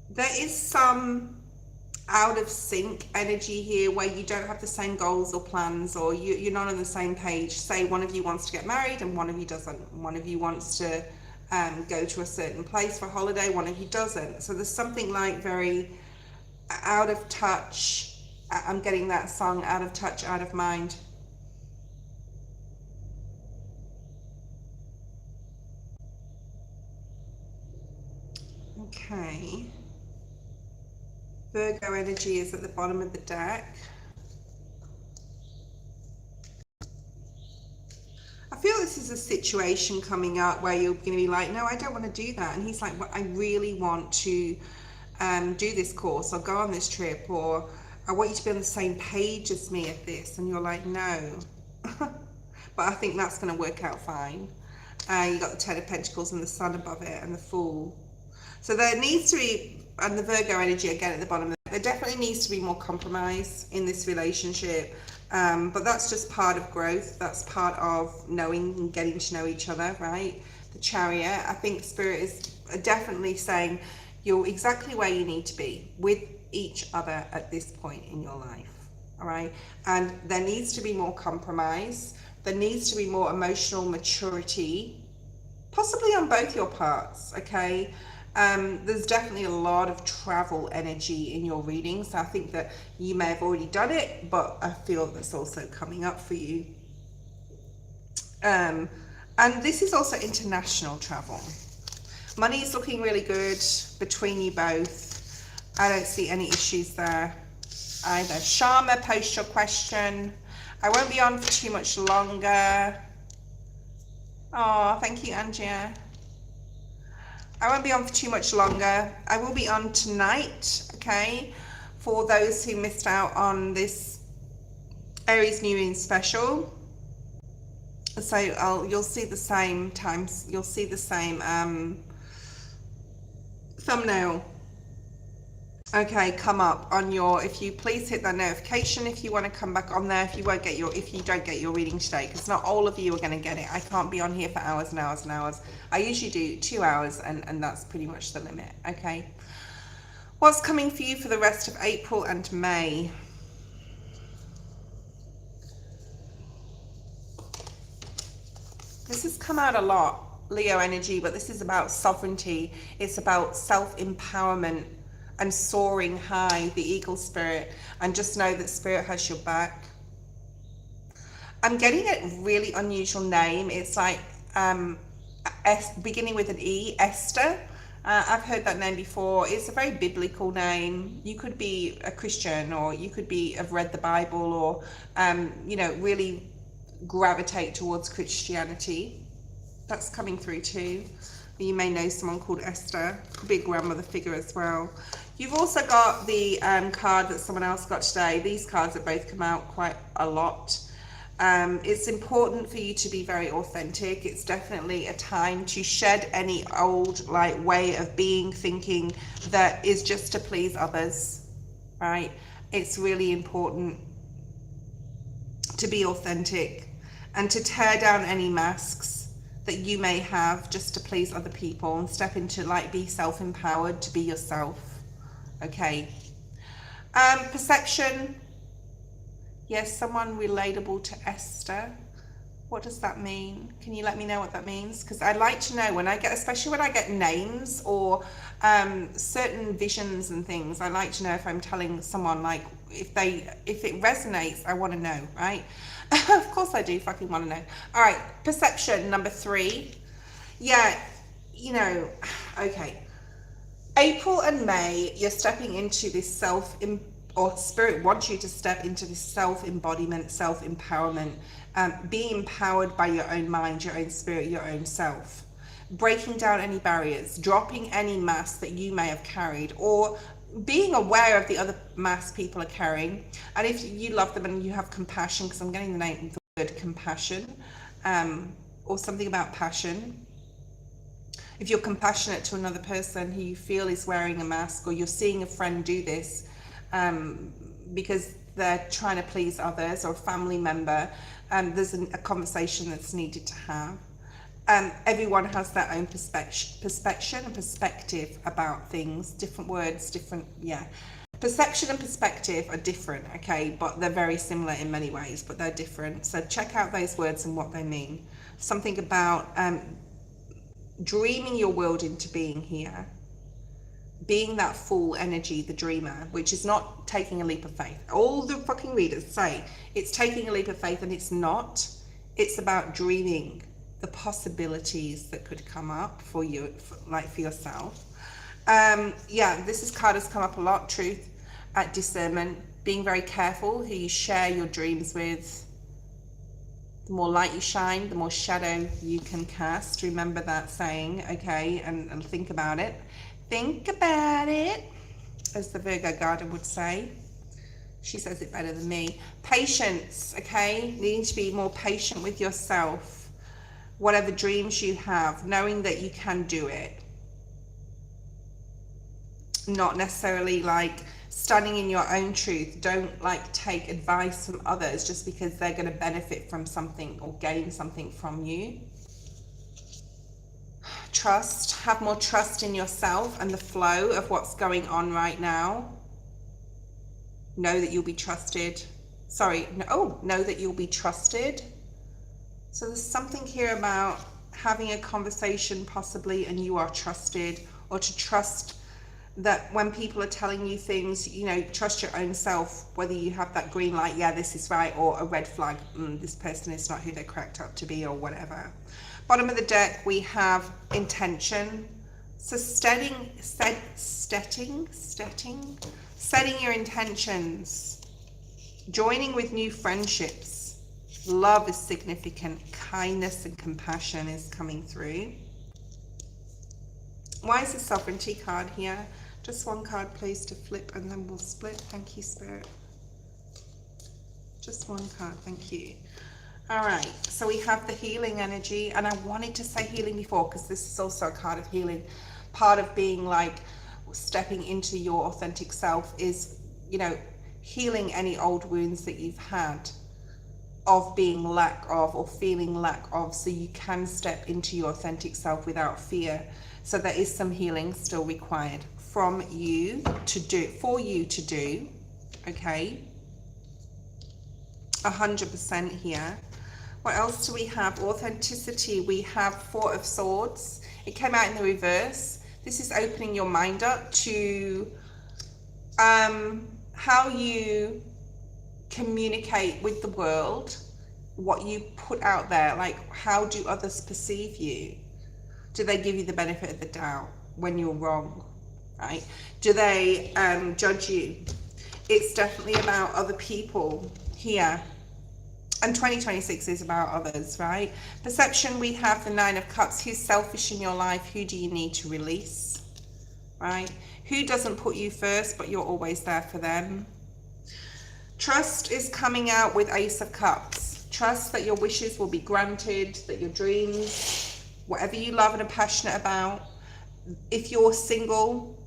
S1: There is some out of sync energy here where you don't have the same goals or plans, or you're not on the same page. Say one of you wants to get married and one of you doesn't. One of you wants to go to a certain place for a holiday, one of you doesn't. So there's something like very out of touch. I'm getting that song, out of touch, out of mind. Okay. Virgo energy is at the bottom of the deck. I feel this is a situation coming up where you're going to be like, no, I don't want to do that. And he's like, well, I really want to do this course or go on this trip, or I want you to be on the same page as me at this. And you're like, no. But I think that's going to work out fine. You got the Ten of Pentacles and the Sun above it and the Fool. So there needs to be, and the Virgo energy again at the bottom, there definitely needs to be more compromise in this relationship. But that's just part of growth. That's part of knowing and getting to know each other, right? The Chariot, I think Spirit is definitely saying you're exactly where you need to be with each other at this point in your life, all right? And there needs to be more compromise. There needs to be more emotional maturity, possibly on both your parts, okay? There's definitely a lot of travel energy in your reading, so I think that you may have already done it, but I feel that's also coming up for you. And this is also international travel. Money is looking really good between you both. I don't see any issues there either. Sharma, post your question. I won't be on for too much longer. Oh, thank you, Angia. I won't be on for too much longer. I will be on tonight, okay, for those who missed out on this Aries New Moon special. So you'll see the same times, you'll see the same thumbnail, okay, come up on your, if you please hit that notification if you want to come back on there, if you don't get your reading today, because not all of you are going to get it. I can't be on here for hours and hours and hours. I usually do 2 hours, and that's pretty much the limit, okay? What's coming for you for the rest of April and May? This has come out a lot, Leo energy, but this is about sovereignty. It's about self-empowerment and soaring high, the eagle spirit. And just know that spirit has your back. I'm getting a really unusual name. It's like beginning with an E, Esther. I've heard that name before. It's a very biblical name. You could be a Christian, or you could have read the Bible, or you know, really gravitate towards Christianity. That's coming through too. You may know someone called Esther. Could be a grandmother figure as well. You've also got the card that someone else got today. These cards have both come out quite a lot. It's important for you to be very authentic. It's definitely a time to shed any old way of being, thinking that is just to please others, right? It's really important to be authentic and to tear down any masks that you may have just to please other people, and step into be self-empowered to be yourself. Okay. Perception. Yes, someone relatable to Esther. What does that mean? Can you let me know what that means? Because I'd like to know when I get, especially when I get names or certain visions and things, I like to know if I'm telling someone, if it resonates, I want to know, right? Of course I do fucking want to know. All right, perception number 3. Yeah, you know, okay. April and May, you're stepping into this or spirit wants you to step into this self-embodiment, self-empowerment, being empowered by your own mind, your own spirit, your own self, breaking down any barriers, dropping any mask that you may have carried, or being aware of the other masks people are carrying. And if you love them and you have compassion, because I'm getting the word compassion, or something about passion. If you're compassionate to another person who you feel is wearing a mask, or you're seeing a friend do this, because they're trying to please others, or a family member, there's a conversation that's needed to have. Everyone has their own perspective and perspective about things. Different words, different, yeah. Perception and perspective are different, okay, but they're very similar in many ways, but they're different. So check out those words and what they mean. Something about dreaming your world into being here. Being that full energy, the dreamer, which is not taking a leap of faith. All the fucking readers say it's taking a leap of faith, and it's not. It's about dreaming the possibilities that could come up for you, for yourself. Yeah, this card has come up a lot. Truth, discernment, being very careful who you share your dreams with. The more light you shine, the more shadow you can cast. Remember that saying, okay, and think about it. Think about it, as the Virgo Garden would say. She says it better than me. Patience, okay? Needing to be more patient with yourself. Whatever dreams you have, knowing that you can do it. Not necessarily standing in your own truth. Don't take advice from others just because they're going to benefit from something or gain something from you. Trust, have more trust in yourself and the flow of what's going on right now. Know that you'll be trusted. Know that you'll be trusted. So there's something here about having a conversation possibly, and you are trusted, or to trust that when people are telling you things, you know, trust your own self, whether you have that green light, yeah, this is right, or a red flag, this person is not who they're cracked up to be, or whatever. Bottom of the deck, we have intention. So setting your intentions, joining with new friendships. Love is significant. Kindness and compassion is coming through. Why is the sovereignty card here? Just one card, please, to flip, and then we'll split. Thank you, Spirit. Just one card, thank you. All right, so we have the healing energy, and I wanted to say healing before because this is also a card of healing. Part of being stepping into your authentic self is, you know, healing any old wounds that you've had of being lack of or feeling lack of, so you can step into your authentic self without fear. So there is some healing still required from you to do, for you to do, okay? 100% here. What else do we have? Authenticity. We have Four of Swords. It came out in the reverse. This is opening your mind up to how you communicate with the world, what you put out there. Like, how do others perceive you? Do they give you the benefit of the doubt when you're wrong, right? Do they judge you? It's definitely about other people here. And 2026 is about others, right? Perception, we have the Nine of Cups. Who's selfish in your life? Who do you need to release, right? Who doesn't put you first, but you're always there for them? Trust is coming out with Ace of Cups. Trust that your wishes will be granted, that your dreams, whatever you love and are passionate about. If you're single,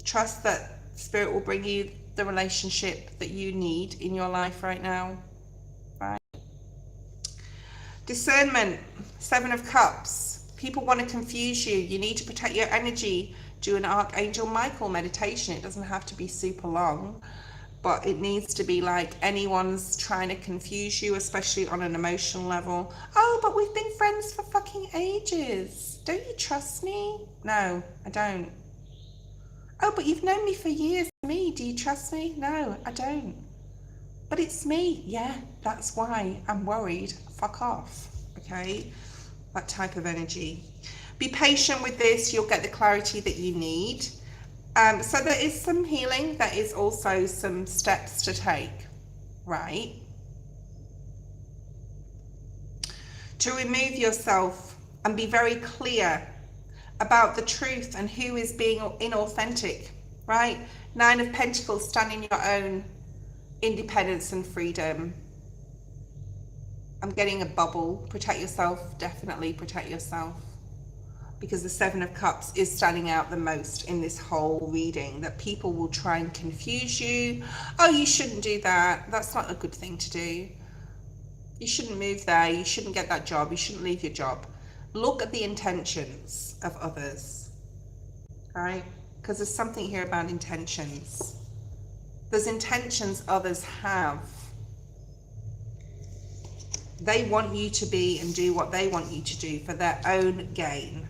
S1: trust that Spirit will bring you the relationship that you need in your life right now. Discernment, Seven of Cups. People want to confuse you. You need to protect your energy. Do an Archangel Michael meditation. It doesn't have to be super long, but it needs to be like anyone's trying to confuse you, especially on an emotional level. Oh, but we've been friends for fucking ages. Don't you trust me? No, I don't. Oh, but you've known me for years. Me, do you trust me? No, I don't. But it's me. Yeah, that's why I'm worried. Fuck off. Okay? That type of energy. Be patient with this. You'll get the clarity that you need. So there is some healing. There is also some steps to take, right? To remove yourself and be very clear about the truth and who is being inauthentic, right? Nine of Pentacles, stand in your own independence and freedom. I'm getting a bubble. Protect yourself. Definitely protect yourself. Because the Seven of Cups is standing out the most in this whole reading. That people will try and confuse you. Oh, you shouldn't do that. That's not a good thing to do. You shouldn't move there. You shouldn't get that job. You shouldn't leave your job. Look at the intentions of others. Right? Because there's something here about intentions. There's intentions others have. They want you to be and do what they want you to do for their own gain.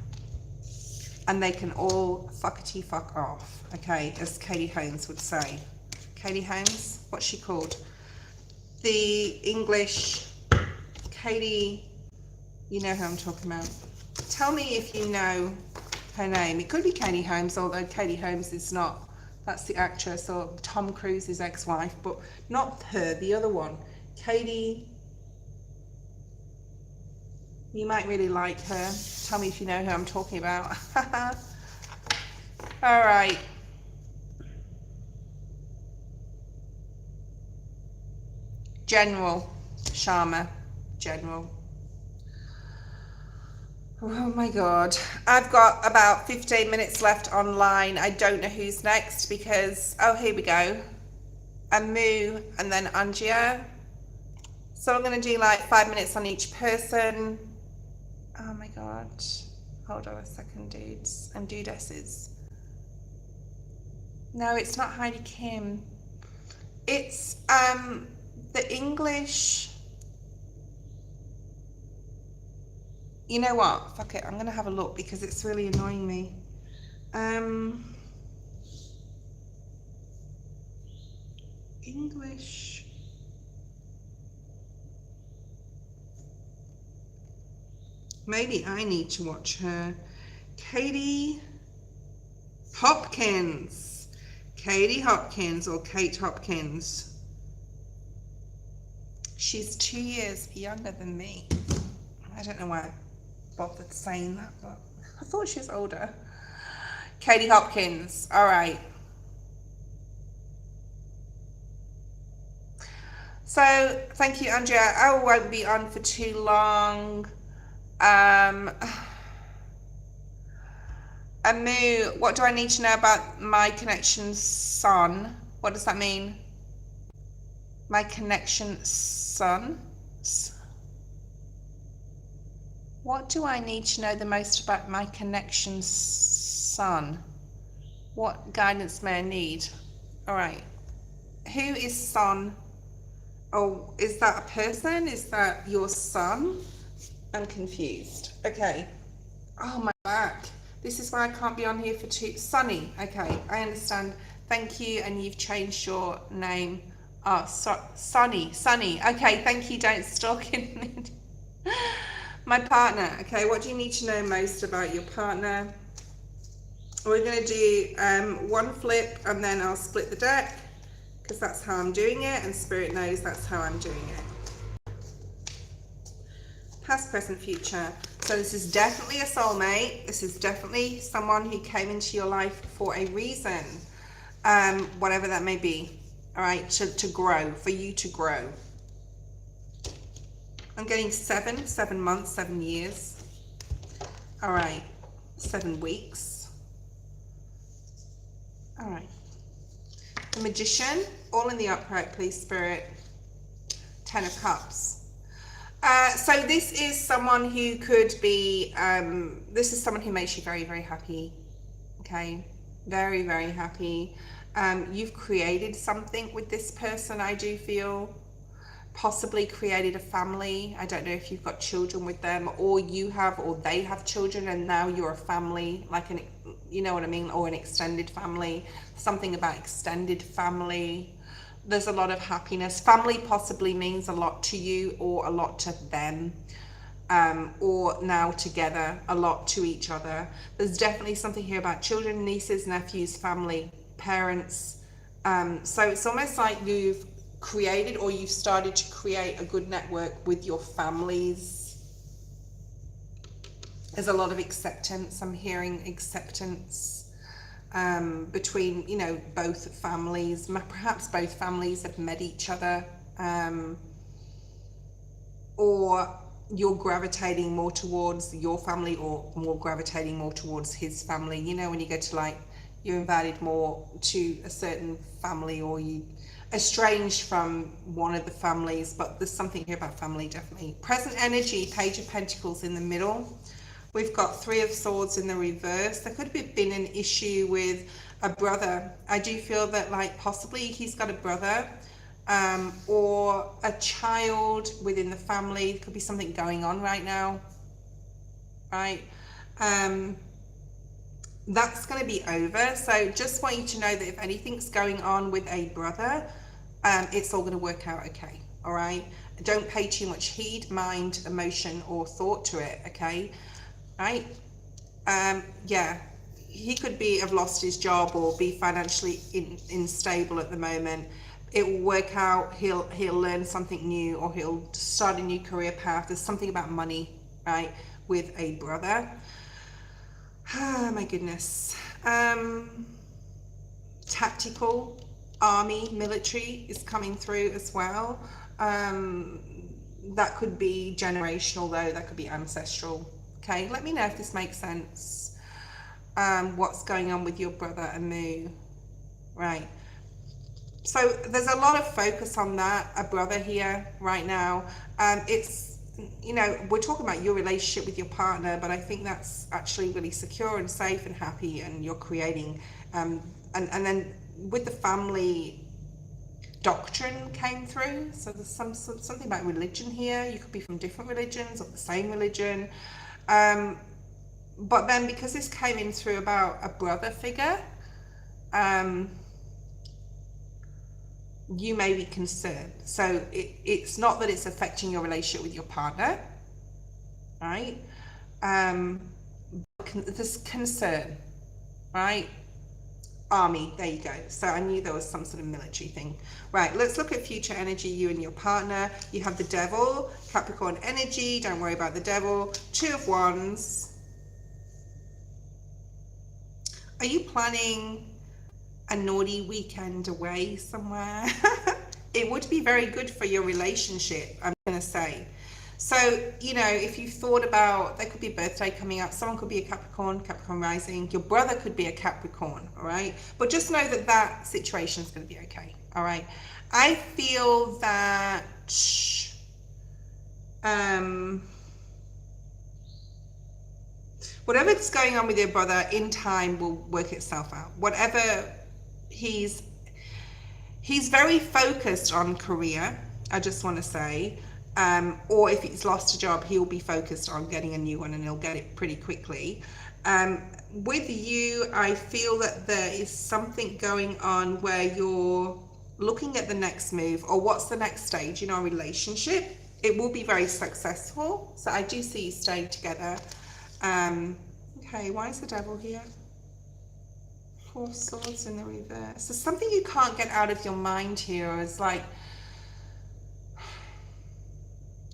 S1: And they can all fuckety fuck off, okay, as Katie Holmes would say. Katie Holmes, what's she called? The English Katie, you know who I'm talking about. Tell me if you know her name. It could be Katie Holmes, although Katie Holmes is not. That's the actress, or Tom Cruise's ex-wife, but not her, the other one. Katie, you might really like her. Tell me if you know who I'm talking about. All right. General Sharma. General. Oh my God. I've got about 15 minutes left online. I don't know who's next because, oh, here we go. Amu and then Angia. So I'm going to do like 5 minutes on each person. Oh my God. Hold on a second, dudes and dudesses. No, it's not Heidi Kim. It's the English. You know what? Fuck it. I'm going to have a look because it's really annoying me. English. Maybe I need to watch her. Katie Hopkins. Katie Hopkins or Kate Hopkins. She's 2 years younger than me. I don't know why I bothered saying that, but I thought she was older. Katie Hopkins. All right. So thank you, Andrea. I won't be on for too long. Amu, what do I need to know about my connection son? What does that mean? My connection son? What do I need to know the most about my connection son? What guidance may I need? All right. Who is Son? Oh, is that a person? Is that your son? I'm confused. Okay. Oh, my back. This is why I can't be on here for too... Sunny. Okay, I understand. Thank you. And you've changed your name. Oh, Sunny. Sunny. Okay, thank you. Don't stalk in. My partner. Okay, what do you need to know most about your partner? We're going to do one flip and then I'll split the deck because that's how I'm doing it, and Spirit knows that's how I'm doing it. Past, present, future. So this is definitely a soulmate. This is definitely someone who came into your life for a reason, whatever that may be. All right, to grow, for you to grow. I'm getting 7 months, 7 years. All right, 7 weeks. All right. The Magician, all in the upright, please, Spirit. 10 of Cups. So this is someone who could be, this is someone who makes you very, very happy. Okay, very, very happy. You've created something with this person, I do feel. Possibly created a family. I don't know if you've got children with them, or you have, or they have children, and now you're a family, like an, you know what I mean, or an extended family. Something about extended family. There's a lot of happiness. Family possibly means a lot to you or a lot to them, or now together a lot to each other. There's definitely something here about children, nieces, nephews, family, parents. So it's almost like you've created, or you've started to create, a good network with your families. There's a lot of acceptance. I'm hearing acceptance between, you know, both families. Perhaps both families have met each other, or you're gravitating more towards your family, or more gravitating more towards his family. You know, when you go to, like, you're invited more to a certain family, or you estranged from one of the families, but there's something here about family, definitely. Present energy, Page of Pentacles in the middle. We've got 3 of Swords in the reverse. There could have been an issue with a brother. I do feel that, like, possibly he's got a brother, or a child within the family. There could be something going on right now, right? That's going to be over. So just want you to know that if anything's going on with a brother, it's all going to work out okay. All right, don't pay too much heed, mind, emotion, or thought to it. Okay, right? Yeah, he could be have lost his job or be financially unstable at the moment. It will work out. He'll learn something new, or he'll start a new career path. There's something about money, right, with a brother. Oh my goodness. Tactical, army, military is coming through as well. That could be generational though, that could be ancestral. Okay, let me know if this makes sense. What's going on with your brother Amu? Right. So there's a lot of focus on that, a brother here right now. It's, you know, we're talking about your relationship with your partner, but I think that's actually really secure and safe and happy, and you're creating, and then with the family, doctrine came through. So there's something about religion here. You could be from different religions or the same religion, but then because this came in through about a brother figure, you may be concerned. So it's not that it's affecting your relationship with your partner, right? There's concern, right? Army, there you go. So I knew there was some sort of military thing. Right, let's look at future energy, you and your partner. You have the Devil, Capricorn energy, don't worry about the Devil. 2 of Wands. Are you planning a naughty weekend away somewhere? It would be very good for your relationship, I'm gonna say. So, you know, if you thought about, there could be a birthday coming up, someone could be a Capricorn rising, your brother could be a Capricorn, all right? But just know that that situation is going to be okay, all right? I feel that, Whatever's going on with your brother, in time will work itself out. Whatever he's very focused on career, I just want to say, or if he's lost a job, he'll be focused on getting a new one, and he'll get it pretty quickly. With you, I feel that there is something going on where you're looking at the next move, or what's the next stage in our relationship. It will be very successful, so I do see you staying together. Okay, why is the devil here? Four swords in the reverse. So something you can't get out of your mind here is like,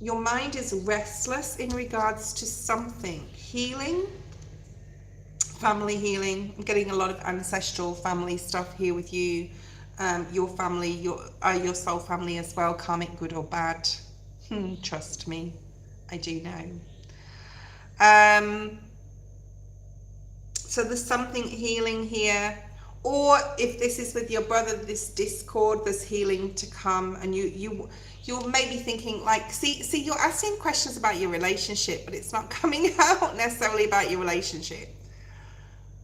S1: your mind is restless in regards to something. Healing, family healing. I'm getting a lot of ancestral family stuff here with you. Your family, your soul family as well, karmic, good or bad. Trust me, I do know. So there's something healing here. Or if this is with your brother, this discord, there's healing to come, and you're maybe thinking like, see, you're asking questions about your relationship, but it's not coming out necessarily about your relationship.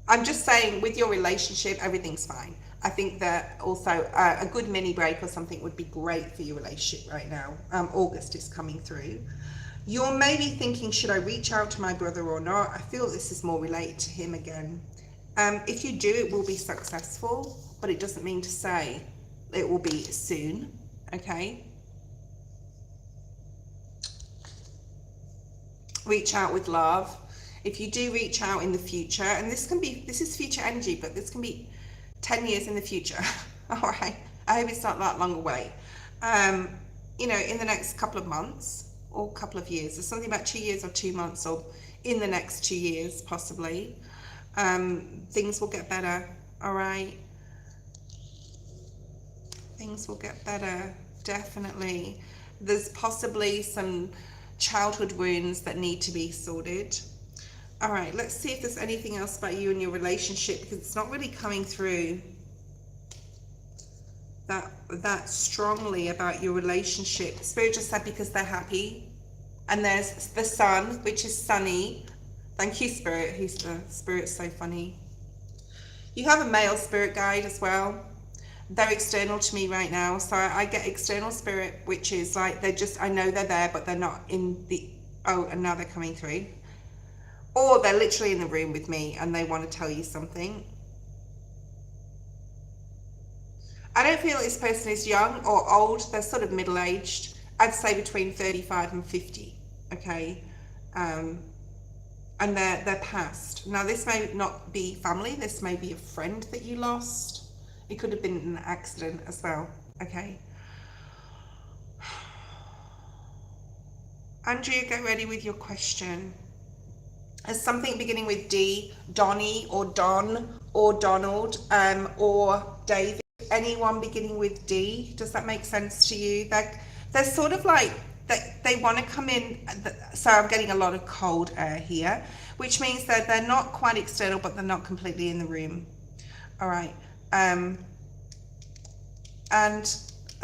S1: I'm just saying with your relationship, everything's fine. I think that also a good mini break or something would be great for your relationship right now. August is coming through. You're maybe thinking, should I reach out to my brother or not? I feel this is more related to him again. If you do, it will be successful, but it doesn't mean to say it will be soon, okay? Reach out with love. If you do reach out in the future, and this is future energy, but this can be 10 years in the future, all right? I hope it's not that long away. You know, in the next couple of months or couple of years. There's something about 2 years or 2 months, or in the next 2 years, possibly. Things will get better, all right? Things will get better, definitely. There's possibly some childhood wounds that need to be sorted. All right, let's see if there's anything else about you and your relationship, because it's not really coming through that strongly about your relationship. Spirit just said because they're happy. And there's the sun, which is sunny. Thank you, Spirit. Spirit's so funny. You have a male spirit guide as well. They're external to me right now. So I get external spirit, which is like, they're just, I know they're there, but they're not in the, oh, and now they're coming through. Or they're literally in the room with me and they want to tell you something. I don't feel this person is young or old. They're sort of middle-aged. I'd say between 35 and 50, okay? And they're past. Now, this may not be family. This may be a friend that you lost. It could have been an accident as well, okay? Andrea, get ready with your question. There's something beginning with D, Donnie or Don or Donald, or David. Anyone beginning with D, does that make sense to you? They're sort of like, they want to come in. So I'm getting a lot of cold air here, which means that they're not quite external, but they're not completely in the room. All right. And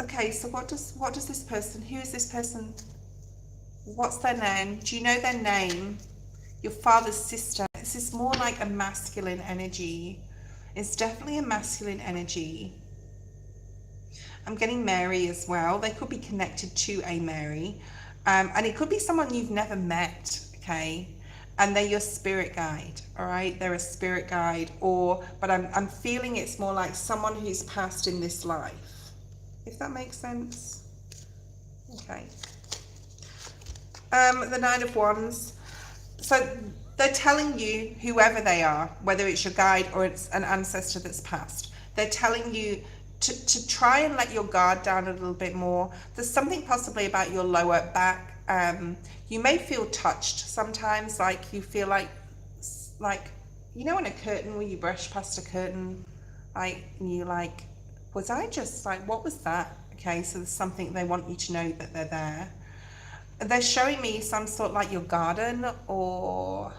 S1: okay, so what does this person, who is this person? What's their name? Do you know their name? Your father's sister. This is more like a masculine energy. It's definitely a masculine energy. I'm getting Mary as well. They could be connected to a Mary. And it could be someone you've never met, okay? And they're your spirit guide, all right? They're a spirit guide, but I'm feeling it's more like someone who's passed in this life, if that makes sense. Okay. The Nine of Wands. So they're telling you, whoever they are, whether it's your guide or it's an ancestor that's passed, they're telling you to try and let your guard down a little bit more. There's something possibly about your lower back. You may feel touched sometimes, like you feel like, you know, in a curtain where you brush past a curtain, like, and you like, was I just like, what was that? Okay, so there's something, they want you to know that they're there. They're showing me some sort, like your garden or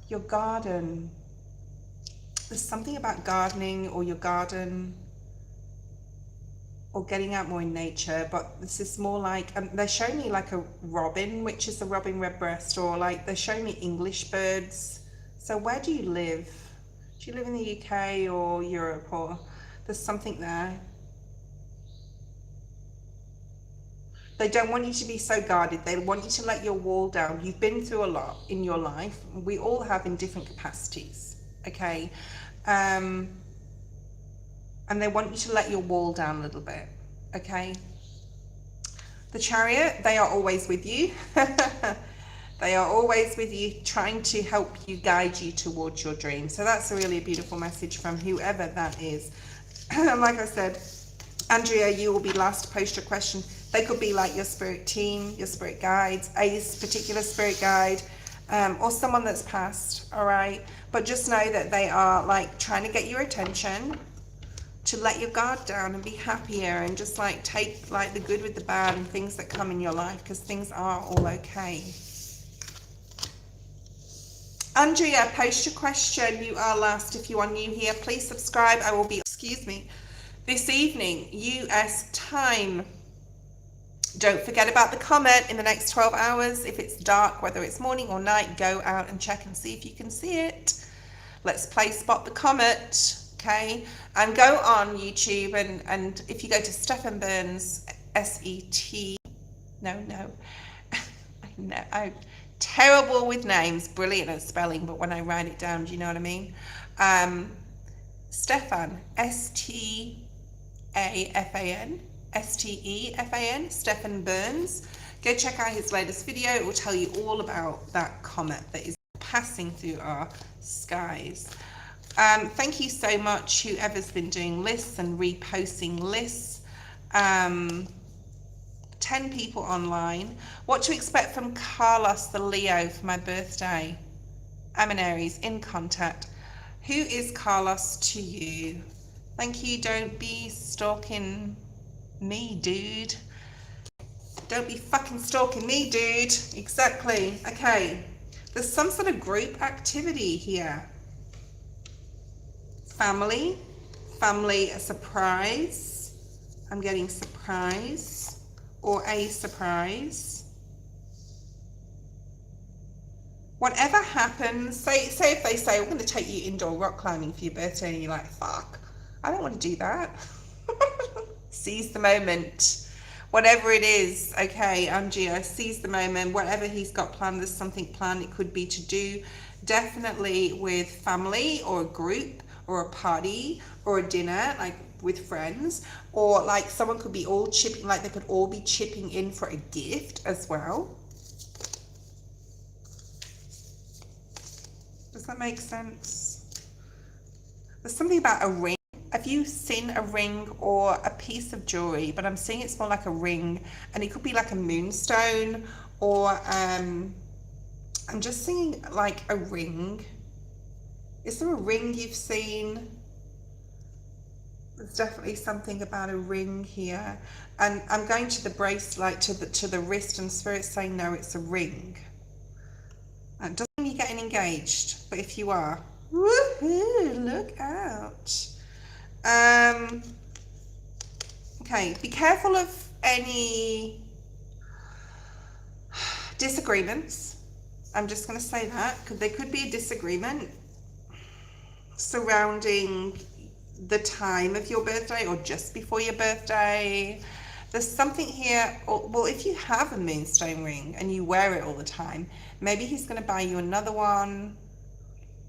S1: your garden. There's something about gardening or your garden. or getting out more in nature, but this is more like, they're showing me like a robin, which is the robin redbreast, or like they're showing me English birds. So where do you live? Do you live in the UK or Europe, or there's something there? They don't want you to be so guarded. They want you to let your wall down. You've been through a lot in your life. We all have in different capacities, okay? And they want you to let your wall down a little bit, okay? The Chariot, they are always with you. They are always with you, trying to help you, guide you towards your dream. So that's a really beautiful message from whoever that is. Like I said, Andrea, you will be last to post your question. They could be like your spirit team, your spirit guides, a particular spirit guide, or someone that's passed, all right? But just know that they are like trying to get your attention, to let your guard down and be happier, and just like take like the good with the bad and things that come in your life, because things are all okay. Andrea, post your question. You are last. If you are new here, please subscribe. I will be, excuse me, this evening, US time. Don't forget about the comet in the next 12 hours. If it's dark, whether it's morning or night, go out and check and see if you can see it. Let's play Spot the Comet, okay? And go on YouTube, and if you go to Stephen Burns, S-E-T, no, I'm terrible with names, brilliant at spelling, but when I write it down, do you know what I mean? Stefan, S-T-A-F-A-N, S-T-E-F-A-N, Stephen Burns. Go check out his latest video. It will tell you all about that comet that is passing through our skies. Thank you so much, whoever's been doing lists and reposting lists. 10 people online. What to expect from Carlos the Leo for my birthday? I'm an Aries, in contact. Who is Carlos to you? Thank you. Don't be stalking me, dude. Don't be fucking stalking me, dude. Exactly. Okay. There's some sort of group activity here. Family. Family, a surprise. I'm getting surprise. Or a surprise. Whatever happens, say if they say, we're going to take you indoor rock climbing for your birthday, and you're like, fuck, I don't want to do that. Seize the moment. Whatever it is, okay, Andrea, seize the moment. Whatever he's got planned, there's something planned. It could be to do definitely with family or a group or a party or a dinner, like with friends, or like someone could be all chipping, like they could all be chipping in for a gift as well. Does that make sense? There's something about a ring. Have you seen a ring or a piece of jewelry? But I'm seeing it's more like a ring, and it could be like a moonstone, or I'm just seeing like a ring. Is there a ring you've seen? There's definitely something about a ring here, and I'm going to the bracelet, to the wrist, and Spirit's saying no, it's a ring. It doesn't mean you're getting engaged, but if you are, woohoo! Look out. Okay, be careful of any disagreements. I'm just going to say that, because there could be a disagreement surrounding the time of your birthday or just before your birthday. There's something here, well, if you have a moonstone ring and you wear it all the time, maybe he's going to buy you another one,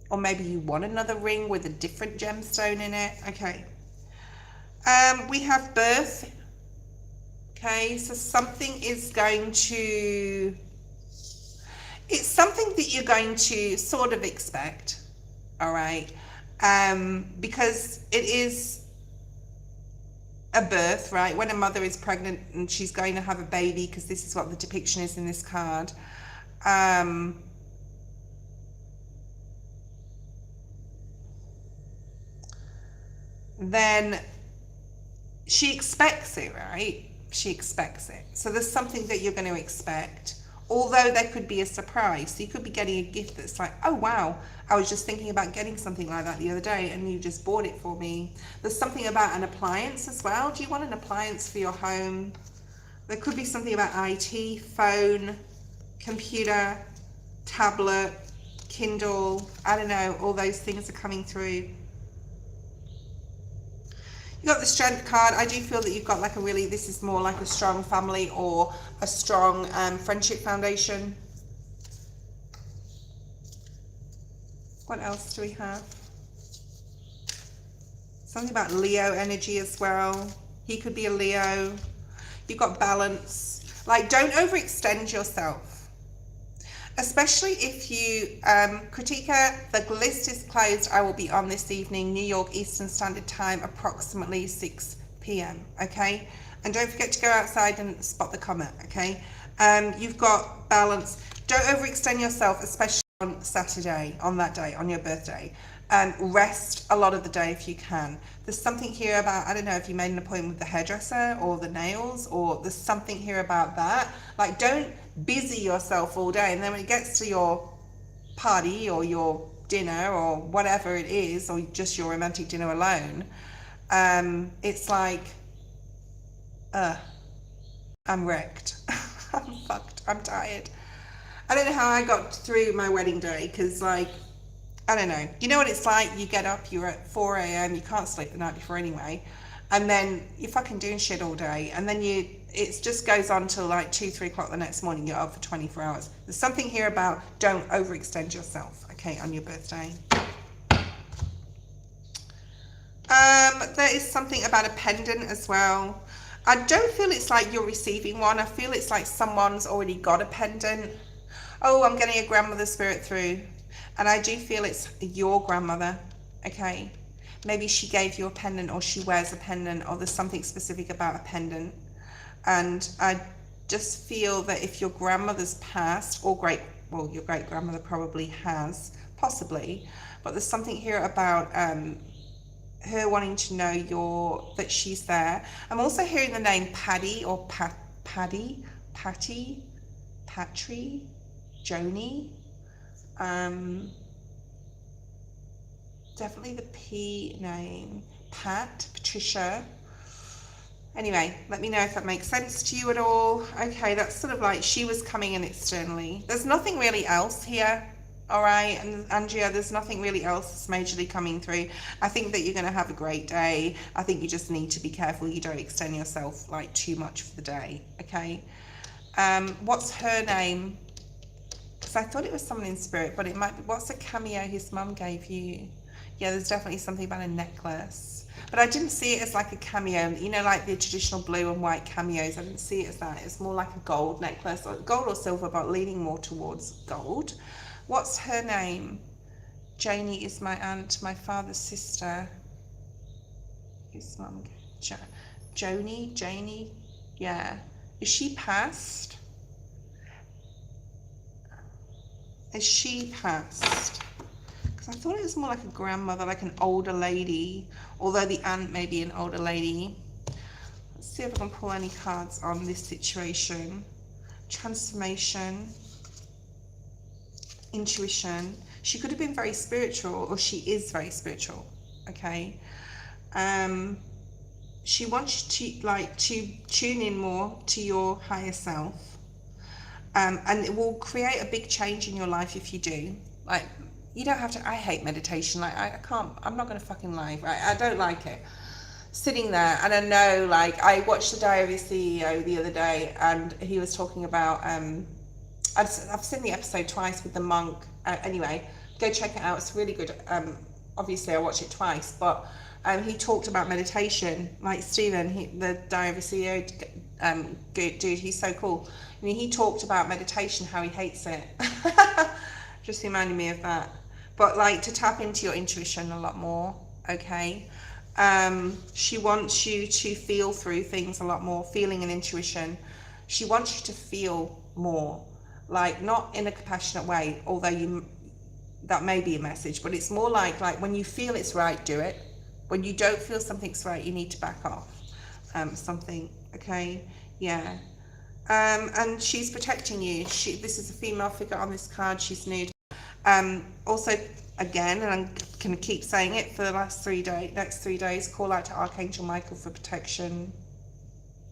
S1: or maybe you want another ring with a different gemstone in it. Okay. We have birth. Okay, so something is going to, it's something that you're going to sort of expect, all right? Because it is a birth, right? When a mother is pregnant and she's going to have a baby, because this is what the depiction is in this card. Then she expects it, right? She expects it. So there's something that you're going to expect, although there could be a surprise. So you could be getting a gift that's like, oh wow, I was just thinking about getting something like that the other day and you just bought it for me. There's something about an appliance as well. Do you want an appliance for your home? There could be something about IT, phone, computer, tablet, Kindle, I don't know, all those things are coming through. You got the Strength card. I do feel that you've got like a really, this is more like a strong family or a strong friendship foundation. What else do we have? Something about Leo energy as well. He could be a Leo. You've got balance. Like, don't overextend yourself. Especially if you, Kritika, the list is closed. I will be on this evening, New York Eastern Standard Time, approximately 6 p.m. Okay? And don't forget to go outside and spot the comet. Okay? You've got balance. Don't overextend yourself, especially on Saturday, on that day, on your birthday. Rest a lot of the day if you can. There's something here about, I don't know if you made an appointment with the hairdresser or the nails, or there's something here about that. Like, don't busy yourself all day, and then when it gets to your party or your dinner or whatever it is, or just your romantic dinner alone, it's like, I'm wrecked. I'm fucked. I'm tired. I don't know how I got through my wedding day, because like, I don't know. You know what it's like? You get up, you're at 4 a.m, you can't sleep the night before anyway, and then you're fucking doing shit all day, and then it just goes on till like 2-3 o'clock the next morning. You're up for 24 hours. There's something here about don't overextend yourself, okay, on your birthday. There is something about a pendant as well. I don't feel it's like you're receiving one. I feel it's like someone's already got a pendant. Oh, I'm getting a grandmother spirit through. And I do feel it's your grandmother, okay? Maybe she gave you a pendant, or she wears a pendant, or there's something specific about a pendant. And I just feel that if your grandmother's passed, or your great grandmother probably has, possibly, but there's something here about her wanting to know that she's there. I'm also hearing the name Patty, or Patty, Joni. Definitely the P name, Patricia. Anyway, let me know if that makes sense to you at all. Okay, that's sort of like she was coming in externally. There's nothing really else here, all right? And Andrea, there's nothing really else that's majorly coming through. I think that you're going to have a great day. I think you just need to be careful you don't extend yourself like too much for the day, okay? What's her name? Because I thought it was someone in spirit, but it might be, what's a cameo his mum gave you? Yeah, there's definitely something about a necklace. But I didn't see it as like a cameo, you know, like the traditional blue and white cameos. I didn't see it as that. It's more like a gold necklace, or gold or silver, but leaning more towards gold. What's her name? Janie is my aunt, my father's sister. His mum, Janie, yeah. Is she passed? Is she passed? Because I thought it was more like a grandmother, like an older lady, although the aunt may be an older lady. Let's see if I can pull any cards on this situation. Transformation, intuition. She could have been very spiritual, or she is very spiritual, okay? She wants you to tune in more to your higher self. And it will create a big change in your life if you do. Like, you don't have to, I hate meditation. Like, I'm not going to fucking lie. I don't like it. Sitting there, and I know, like, I watched the Diary of a CEO the other day, and he was talking about, I've seen the episode twice with the monk. Anyway, go check it out. It's really good. Obviously, I watched it twice, but he talked about meditation. Like Stephen, the Diary of a CEO dude, he's so cool. I mean, he talked about meditation, how he hates it. Just reminded me of that. But like, to tap into your intuition a lot more, okay? She wants you to feel through things a lot more, feeling and intuition. She wants you to feel more, like, not in a compassionate way, although that may be a message, but it's more like when you feel it's right, do it. When you don't feel something's right, you need to back off something, okay? Yeah. And she's protecting you. This is a female figure on this card. She's nude. Also, again, and I'm going to keep saying it for the next 3 days, call out to Archangel Michael for protection.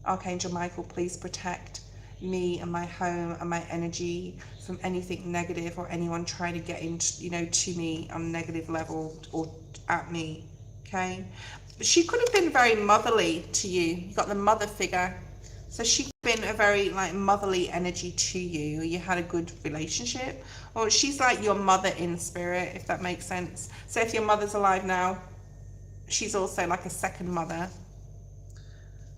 S1: Archangel Michael, please protect me and my home and my energy from anything negative or anyone trying to get into, to me on a negative level or at me. Okay. But she could have been very motherly to you. You got the mother figure. So she could have been a very motherly energy to you. You had a good relationship, or she's like your mother in spirit, if that makes sense. So if your mother's alive now, she's also like a second mother.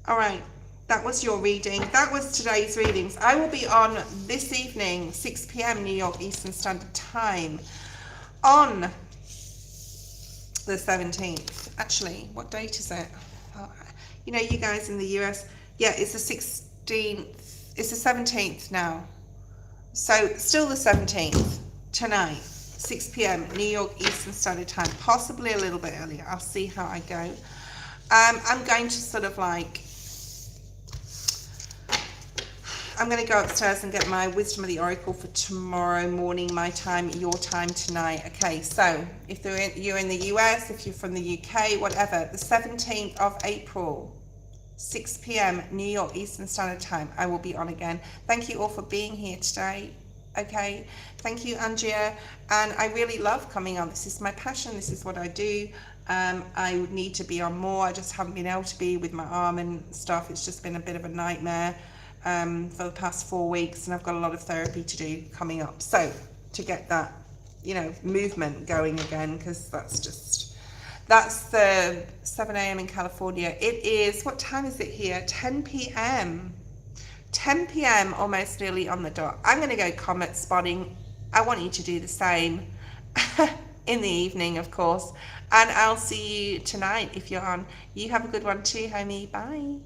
S1: All right. That was your reading. That was today's readings. I will be on this evening, 6 p.m. New York Eastern Standard Time, on the 17th. Actually, what date is it? You guys in the US, yeah, it's the 16th. It's the 17th now. So still the 17th, tonight, 6 p.m. New York Eastern Standard Time, possibly a little bit earlier. I'll see how I go. I'm going to I'm going to go upstairs and get my Wisdom of the Oracle for tomorrow morning, my time, your time tonight. Okay, so if you're in the US, if you're from the UK, whatever, the 17th of April, 6 p.m. New York Eastern Standard Time, I will be on again. Thank you all for being here today. Okay, thank you, Andrea. And I really love coming on. This is my passion. This is what I do. I would need to be on more. I just haven't been able to be with my arm and stuff. It's just been a bit of a nightmare. For the past 4 weeks, and I've got a lot of therapy to do coming up, so to get that movement going again, because that's the 7 a.m. in California. It is, what time is it here? 10 p.m. Almost nearly on the dot. I'm going to go comet spotting. I want you to do the same in the evening, of course, and I'll see you tonight if you're on. You have a good one too, homie. Bye.